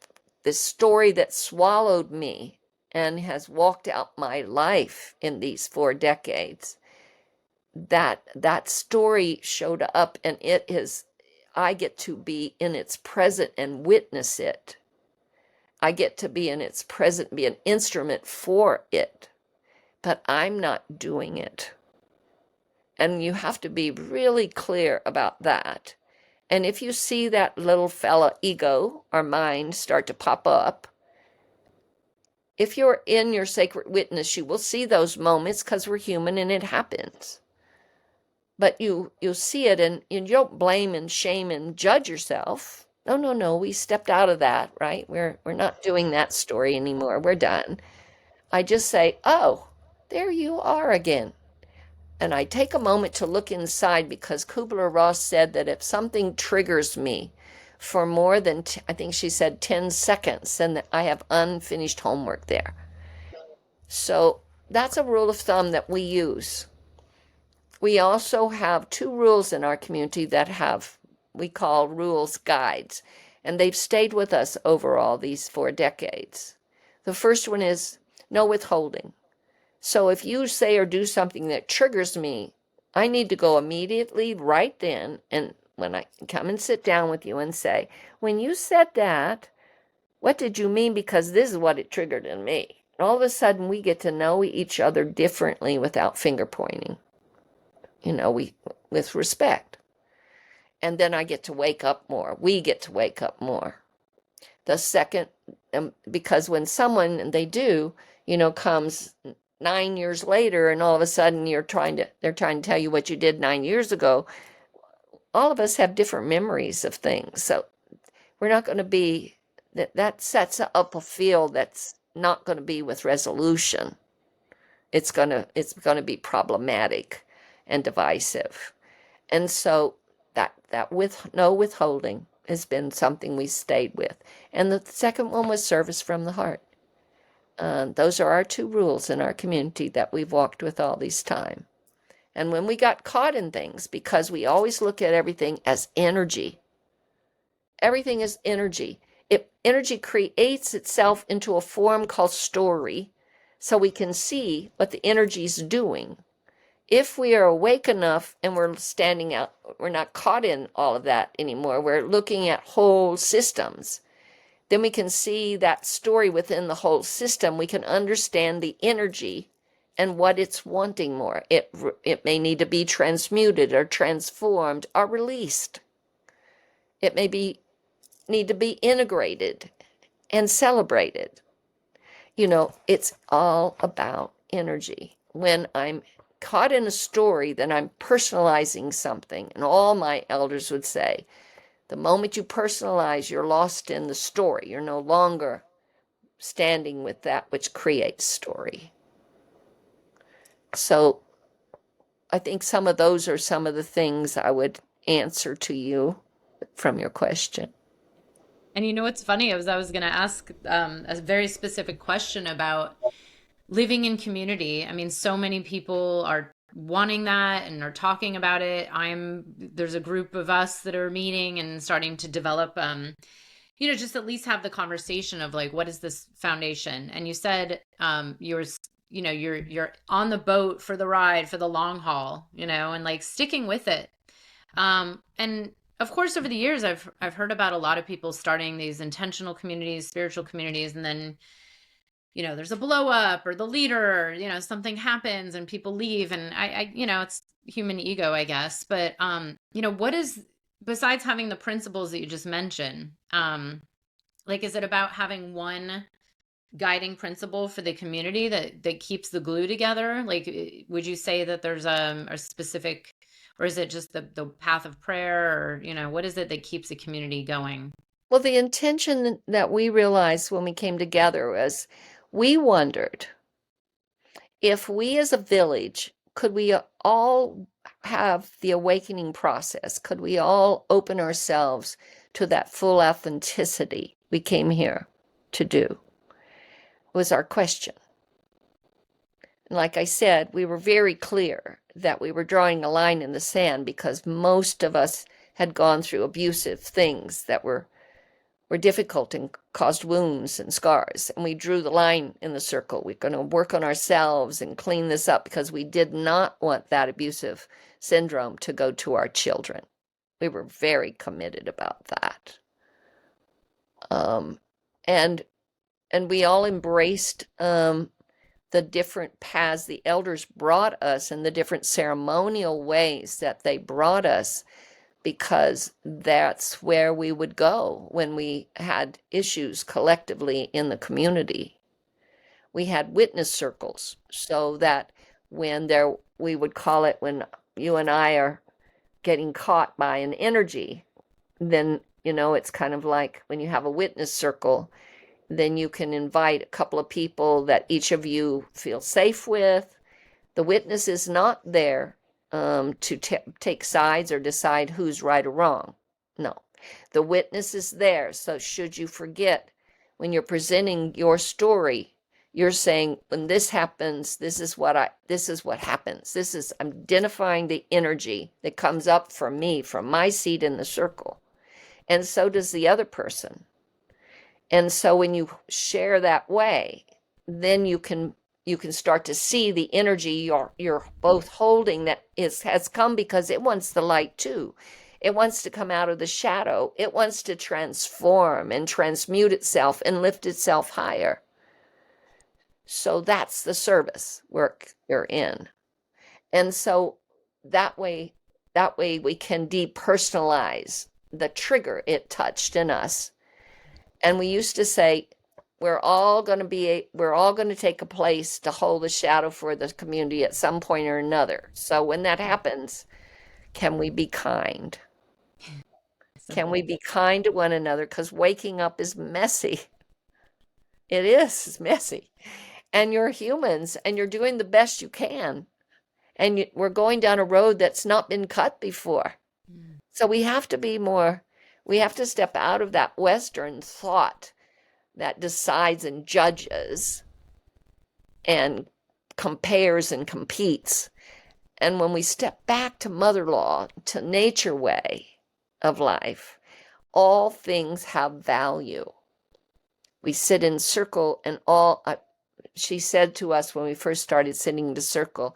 story that swallowed me and has walked out my life in these 4 decades, that story showed up, and I get to be in its present and witness it. I get to be in its present, be an instrument for it, but I'm not doing it. And you have to be really clear about that. And if you see that little fella ego or mind start to pop up, if you're in your sacred witness, you will see those moments, because we're human and it happens. But you see it, and you don't blame and shame and judge yourself. No, we stepped out of that, right? We're not doing that story anymore. We're done. I just say, oh, there you are again. And I take a moment to look inside, because Kubler-Ross said that if something triggers me for more than, I think she said 10 seconds, then I have unfinished homework there. So that's a rule of thumb that we use. We also have 2 rules in our community that we call rules guides, and they've stayed with us over all these 4 decades. The first one is no withholding. So if you say or do something that triggers me, I need to go immediately right then, and when I come and sit down with you and say, when you said that, what did you mean? Because this is what it triggered in me. And all of a sudden we get to know each other differently without finger pointing, with respect. And then I get to wake up more. We get to wake up more. The second, because when someone, and they do, comes 9 years later, and all of a sudden they're trying to tell you what you did 9 years ago. All of us have different memories of things. So we're not going to be, that sets up a field that's not going to be with resolution. It's going to be problematic and divisive. And so that with no withholding has been something we stayed with. And the second one was service from the heart. Those are our two rules in our community that we've walked with all this time. And when we got caught in things, because we always look at everything as energy, everything is energy. Energy creates itself into a form called story, so we can see what the energy's doing. If we are awake enough and we're standing out, we're not caught in all of that anymore, we're looking at whole systems, then we can see that story within the whole system. We can understand the energy and what it's wanting more. It may need to be transmuted or transformed or released. It may need to be integrated and celebrated. It's all about energy. When I'm caught in a story, then I'm personalizing something. And all my elders would say, the moment you personalize, you're lost in the story. You're no longer standing with that which creates story. So I think some of those are some of the things I would answer to you from your question. And you know what's funny? I was going to ask a very specific question about living in community. I mean, so many people are wanting that and are talking about it. There's a group of us that are meeting and starting to develop, just at least have the conversation of like, what is this foundation? And you said, you're on the boat for the ride, for the long haul, and like sticking with it. And of course, over the years, I've heard about a lot of people starting these intentional communities, spiritual communities, and then there's a blow up or the leader, something happens and people leave, and it's human ego, I guess. But what is, besides having the principles that you just mentioned, like, is it about having one guiding principle for the community that keeps the glue together? Like, would you say that there's a specific, or is it just the path of prayer, or what is it that keeps the community going? Well, the intention that we realized when we came together was, we wondered if we as a village, could we all have the awakening process? Could we all open ourselves to that full authenticity we came here to do? Was our question. And like I said, we were very clear that we were drawing a line in the sand because most of us had gone through abusive things that were difficult and caused wounds and scars. And we drew the line in the circle. We're going to work on ourselves and clean this up because we did not want that abusive syndrome to go to our children. We were very committed about that. And we all embraced the different paths the elders brought us and the different ceremonial ways that they brought us, because that's where we would go when we had issues collectively in the community. We had witness circles, so that we would call it, when you and I are getting caught by an energy, then, it's kind of like when you have a witness circle, then you can invite a couple of people that each of you feel safe with. The witness is not there to take sides or decide who's right or wrong. No, the witness is there. So should you forget, when you're presenting your story, you're saying, when this happens, this is what happens. I'm identifying the energy that comes up from me, from my seat in the circle. And so does the other person. And so when you share that way, then you can start to see the energy you're both holding that has come, because it wants the light too. It wants to come out of the shadow. It wants to transform and transmute itself and lift itself higher. So that's the service work you're in. And so that way, That way we can depersonalize the trigger it touched in us. And we used to say, we're all going to take a place to hold a shadow for the community at some point or another. So when that happens, can we be kind? Can we Simple. be kind to one another? Because waking up is messy. It is, it's messy. And you're humans and you're doing the best you can. And we're going down a road that's not been cut before. Mm. So we have to step out of that Western thought that decides and judges and compares and competes. And when we step back to mother law, to nature way of life, all things have value. We sit in circle and she said to us when we first started sitting in the circle,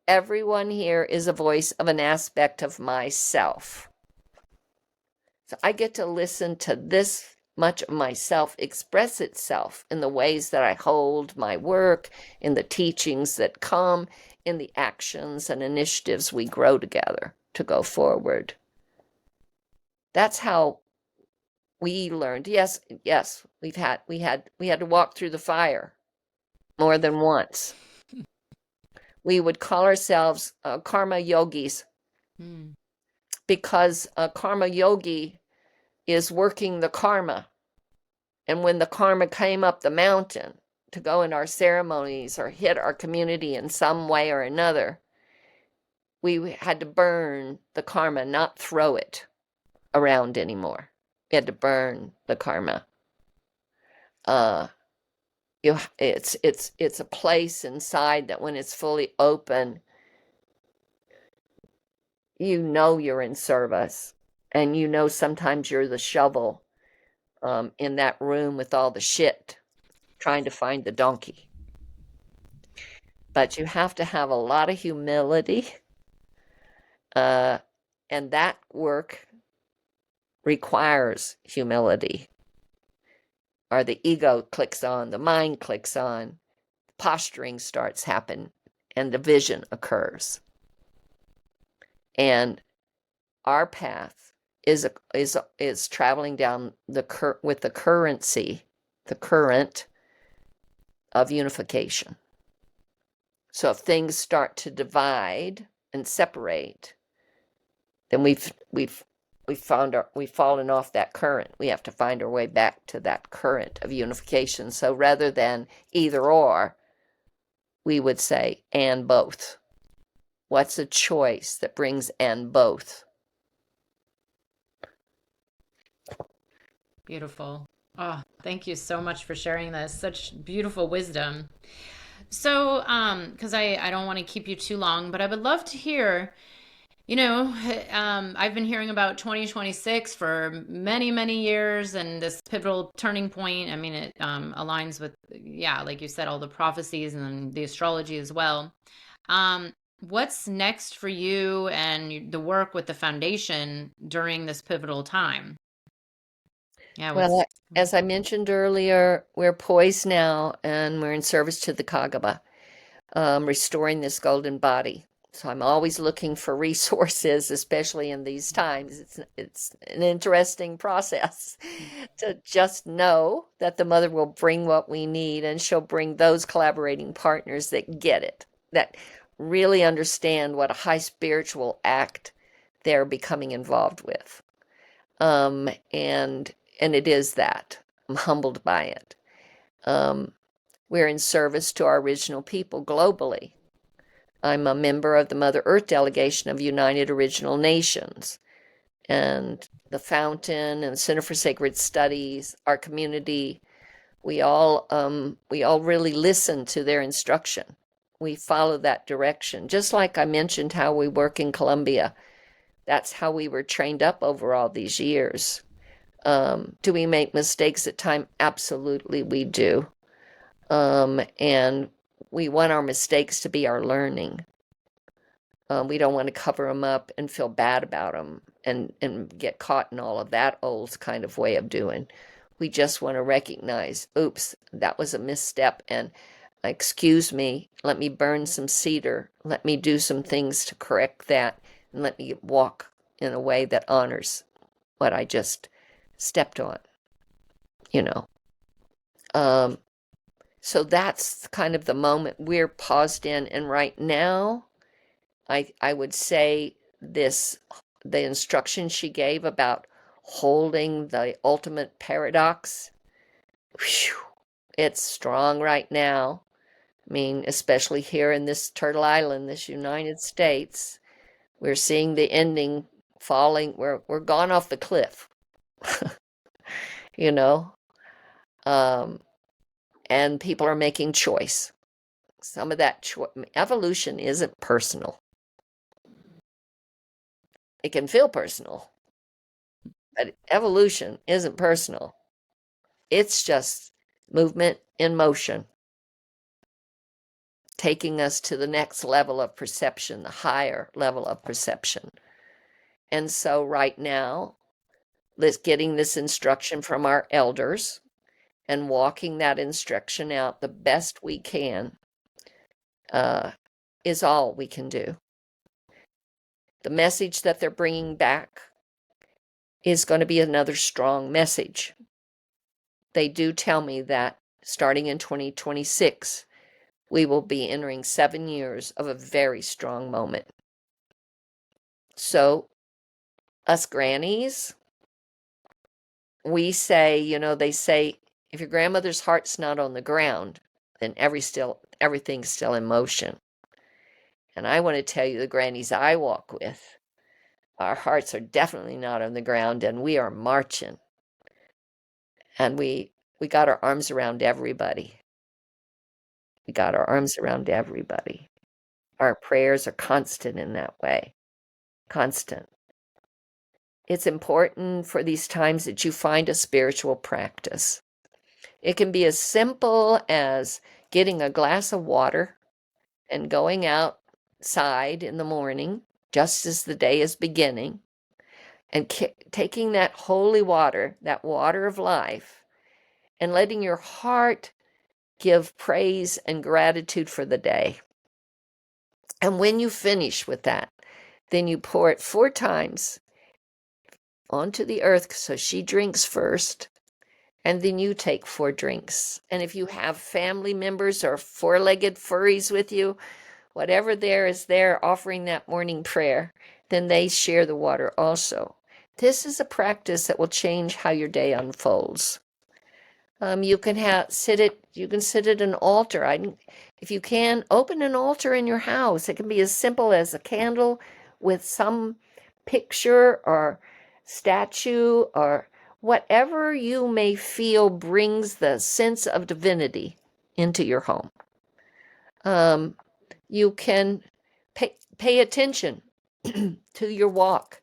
everyone here is a voice of an aspect of myself. So I get to listen to this much of myself express itself in the ways that I hold my work, in the teachings that come, in the actions and initiatives we grow together to go forward. That's how we learned. Yes, we had to walk through the fire more than once. We would call ourselves karma yogis Mm. because a karma yogi is working the karma. And when the karma came up the mountain to go in our ceremonies or hit our community in some way or another, we had to burn the karma, not throw it around anymore. We had to burn the karma. It's a place inside that when it's fully open, you know you're in service, and you know sometimes you're the shovel in that room with all the shit, trying to find the donkey. But you have to have a lot of humility, and that work requires humility. Or the ego clicks on, the mind clicks on, posturing starts happening, and the vision occurs. And our path is traveling down with the current of unification. So if things start to divide and separate, then we've fallen off that current. We have to find our way back to that current of unification. So rather than either or, we would say and both. What's a choice that brings and both? Beautiful. Oh, thank you so much for sharing this. Such beautiful wisdom. So, because I don't want to keep you too long, but I would love to hear, you know, I've been hearing about 2026 for many, many years and this pivotal turning point. I mean, it aligns with, yeah, like you said, all the prophecies and the astrology as well. What's next for you and the work with the foundation during this pivotal time? Yeah, Well, what's as I mentioned earlier, we're poised now and we're in service to the Kagaba, restoring this golden body. So I'm always looking for resources, especially in these times. It's an interesting process to just know that the mother will bring what we need, and she'll bring those collaborating partners that get it, that really understand what a high spiritual act they're becoming involved with. And it is that. I'm humbled by it. We're in service to our original people globally. I'm a member of the Mother Earth delegation of United Original Nations, and the Fountain and Center for Sacred Studies, our community. We all really listen to their instruction. We follow that direction. Just like I mentioned how we work in Colombia, that's how we were trained up over all these years. Do we make mistakes at times? Absolutely, we do. And we want our mistakes to be our learning. We don't want to cover them up and feel bad about them and get caught in all of that old kind of way of doing. We just want to recognize, oops, that was a misstep, and excuse me, let me burn some cedar. Let me do some things to correct that. and let me walk in a way that honors what I just stepped on, you know. Um, so that's kind of the moment we're paused in. And right now, I would say the instruction she gave about holding the ultimate paradox, whew, it's strong right now. I mean, especially here in this Turtle Island, this United States, we're seeing the ending falling. We're gone off the cliff, you know, um, and people are making choice. Some of that evolution isn't personal. It can feel personal, but evolution isn't personal. It's just movement in motion, taking us to the next level of perception, the higher level of perception. And so right now, let's getting this instruction from our elders and walking that instruction out the best we can is all we can do. The message that they're bringing back is going to be another strong message. They do tell me that starting in 2026, we will be entering 7 years of a very strong moment. So, us grannies, we say, you know, they say, if your grandmother's heart's not on the ground, then everything's still in motion. And I want to tell you, the grannies I walk with, our hearts are definitely not on the ground, and we are marching. And we got our arms around everybody. We got our arms around everybody. Our prayers are constant in that way. Constant. It's important for these times that you find a spiritual practice. It can be as simple as getting a glass of water and going outside in the morning, just as the day is beginning, and taking that holy water, that water of life, and letting your heart give praise and gratitude for the day. And when you finish with that, then you pour it 4 times onto the earth so she drinks first, and then you take 4 drinks. And if you have family members or 4-legged furries with you, whatever there is there offering that morning prayer, then they share the water also. This is a practice that will change how your day unfolds. You can sit at an altar. If you can, open an altar in your house. It can be as simple as a candle with some picture or statue or whatever you may feel brings the sense of divinity into your home. You can pay attention to your walk,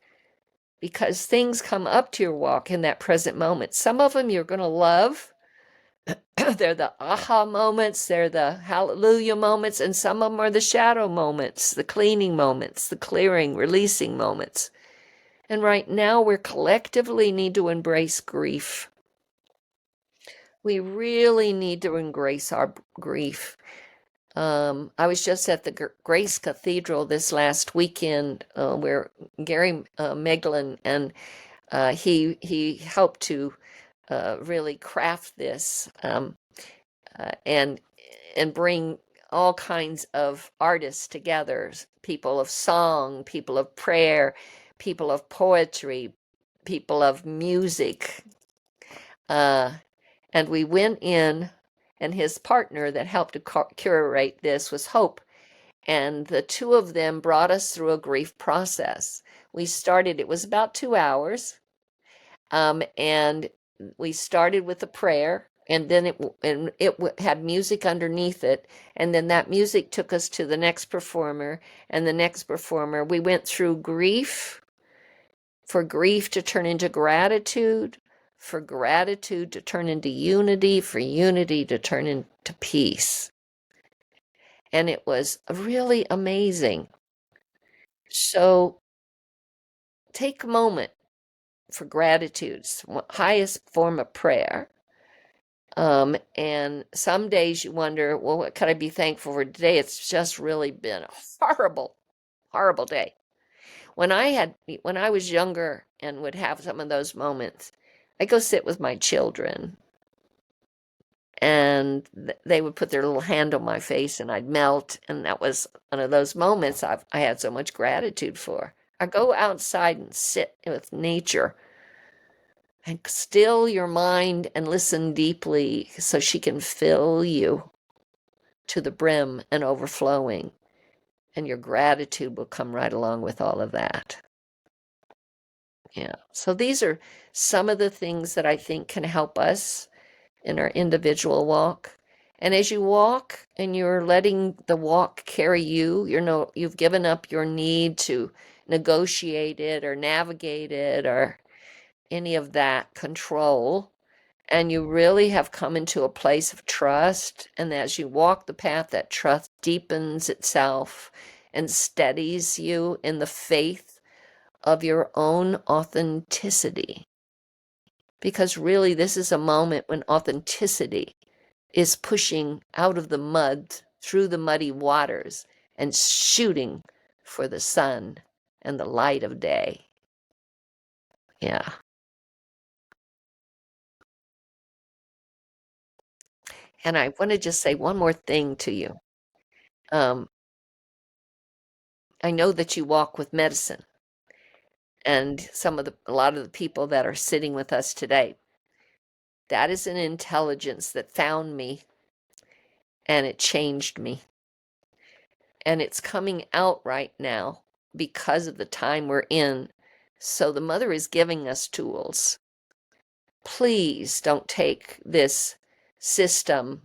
because things come up to your walk in that present moment. Some of them you're going to love. They're the aha moments, they're the hallelujah moments, and some of them are the shadow moments, the cleaning moments, the clearing, releasing moments. And right now, we collectively need to embrace grief. We really need to embrace our grief. I was just at the Grace Cathedral this last weekend, where Gary Meglin, and he helped to really craft this and bring all kinds of artists together, people of song, people of prayer, people of poetry, people of music. And we went in, and his partner that helped to curate this was Hope. And the two of them brought us through a grief process. It was about 2 hours. And we started with a prayer, and then it had music underneath it, and then that music took us to the next performer, and the next performer. We went through grief, for grief to turn into gratitude, for gratitude to turn into unity, for unity to turn into peace. And it was really amazing. So take a moment for gratitude, highest form of prayer. And some days you wonder, well, what could I be thankful for today? It's just really been a horrible, horrible day. When I was younger and would have some of those moments, I go sit with my children and they would put their little hand on my face and I'd melt. And that was one of those moments I had so much gratitude for. I go outside and sit with nature and still your mind and listen deeply so she can fill you to the brim and overflowing. And your gratitude will come right along with all of that. Yeah. So these are some of the things that I think can help us in our individual walk. And as you walk and you're letting the walk carry you, you've given up your need to negotiate it or navigate it or any of that control. And you really have come into a place of trust. And as you walk the path, that trust deepens itself and steadies you in the faith of your own authenticity. Because really, this is a moment when authenticity is pushing out of the mud, through the muddy waters, and shooting for the sun and the light of day. Yeah. And I want to just say one more thing to you. I know that you walk with medicine, and a lot of the people that are sitting with us today, that is an intelligence that found me and it changed me. And it's coming out right now because of the time we're in. So the mother is giving us tools. Please don't take this system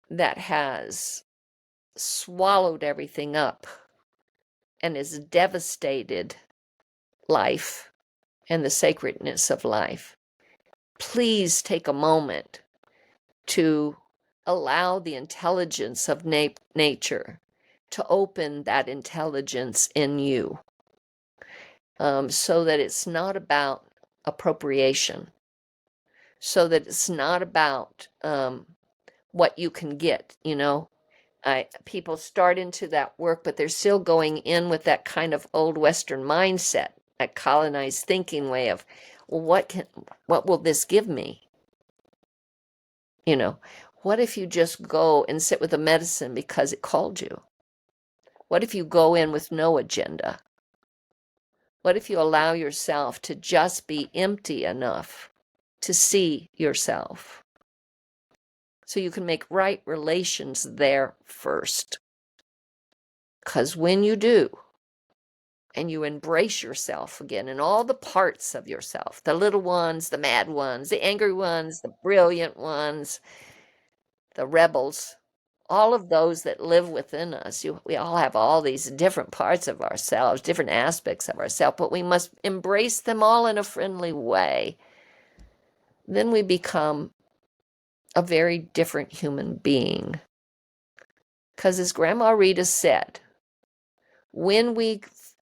that has swallowed everything up and has devastated life and the sacredness of life. Please take a moment to allow the intelligence of nature to open that intelligence in you, so that it's not about appropriation, so that it's not about what you can get. People start into that work, but they're still going in with that kind of old Western mindset, that colonized thinking way of, well, what will this give me? What if you just go and sit with the medicine because it called you? What if you go in with no agenda? What if you allow yourself to just be empty enough to see yourself? So you can make right relations there first. Because when you do, and you embrace yourself again and all the parts of yourself, the little ones, the mad ones, the angry ones, the brilliant ones, the rebels, all of those that live within us. We all have all these different parts of ourselves, different aspects of ourselves, but we must embrace them all in a friendly way. Then we become a very different human being. Because as Grandma Rita said, when we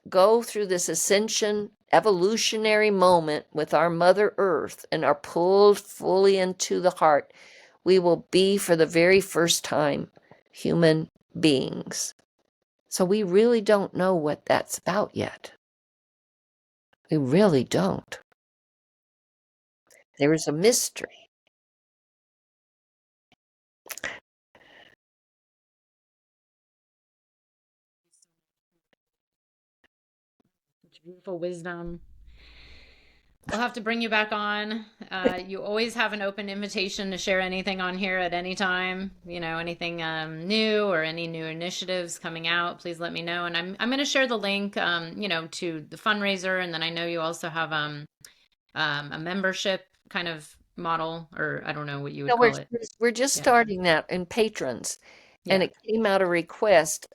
go through this ascension, evolutionary moment with our Mother Earth and are pulled fully into the heart, we will be, for the very first time, human beings. So we really don't know what that's about yet. We really don't. There is a mystery. Beautiful wisdom. We'll have to bring you back on. You always have an open invitation to share anything on here at any time. Anything new or any new initiatives coming out. Please let me know. And I'm going to share the link, to the fundraiser. And then I know you also have a membership kind of model, or I don't know what you would No, we're call it. we're just Yeah. starting that in patrons, and Yeah. it came out a request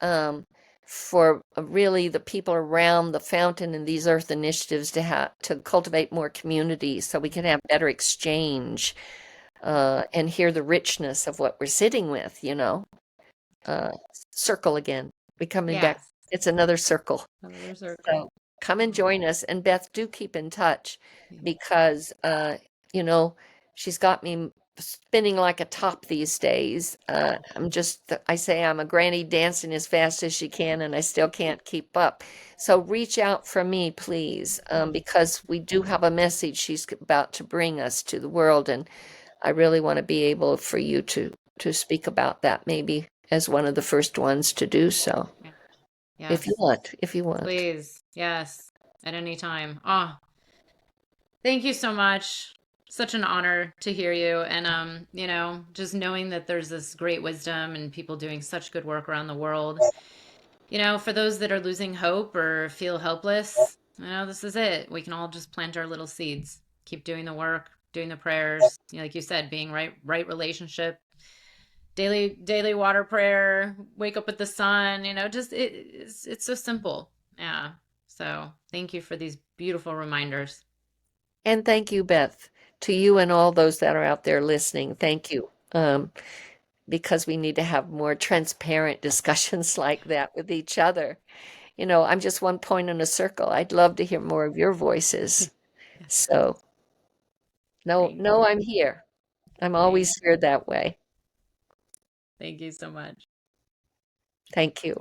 for really the people around the fountain and these Earth initiatives to cultivate more communities so we can have better exchange and hear the richness of what we're sitting with. Uh, Circle again. We're coming back. Yes. It's another circle. Another circle. So come and join us. And Beth, do keep in touch Yeah. because, you know, she's got me spinning like a top these days. I say I'm a granny dancing as fast as she can, and I still can't keep up. So reach out for me, please, because we do have a message she's about to bring us to the world, and I really want to be able for you to speak about that maybe as one of the first ones to do so, Yeah. if you Yes. want, if you want. Please. Yes. At any time. Oh, thank you so much. Such an honor to hear you. And just knowing that there's this great wisdom and people doing such good work around the world. For those that are losing hope or feel helpless, this is it. We can all just plant our little seeds. Keep doing the work, doing the prayers. Like you said, being right relationship, daily water prayer, wake up with the sun, just it's so simple. Yeah. So thank you for these beautiful reminders. And thank you, Beth, to you and all those that are out there listening. Thank you. Because we need to have more transparent discussions like that with each other. I'm just one point in a circle. I'd love to hear more of your voices. Yes. So, no, Thank no, you. I'm here. I'm Thank always here that way. thank you so much. Thank you.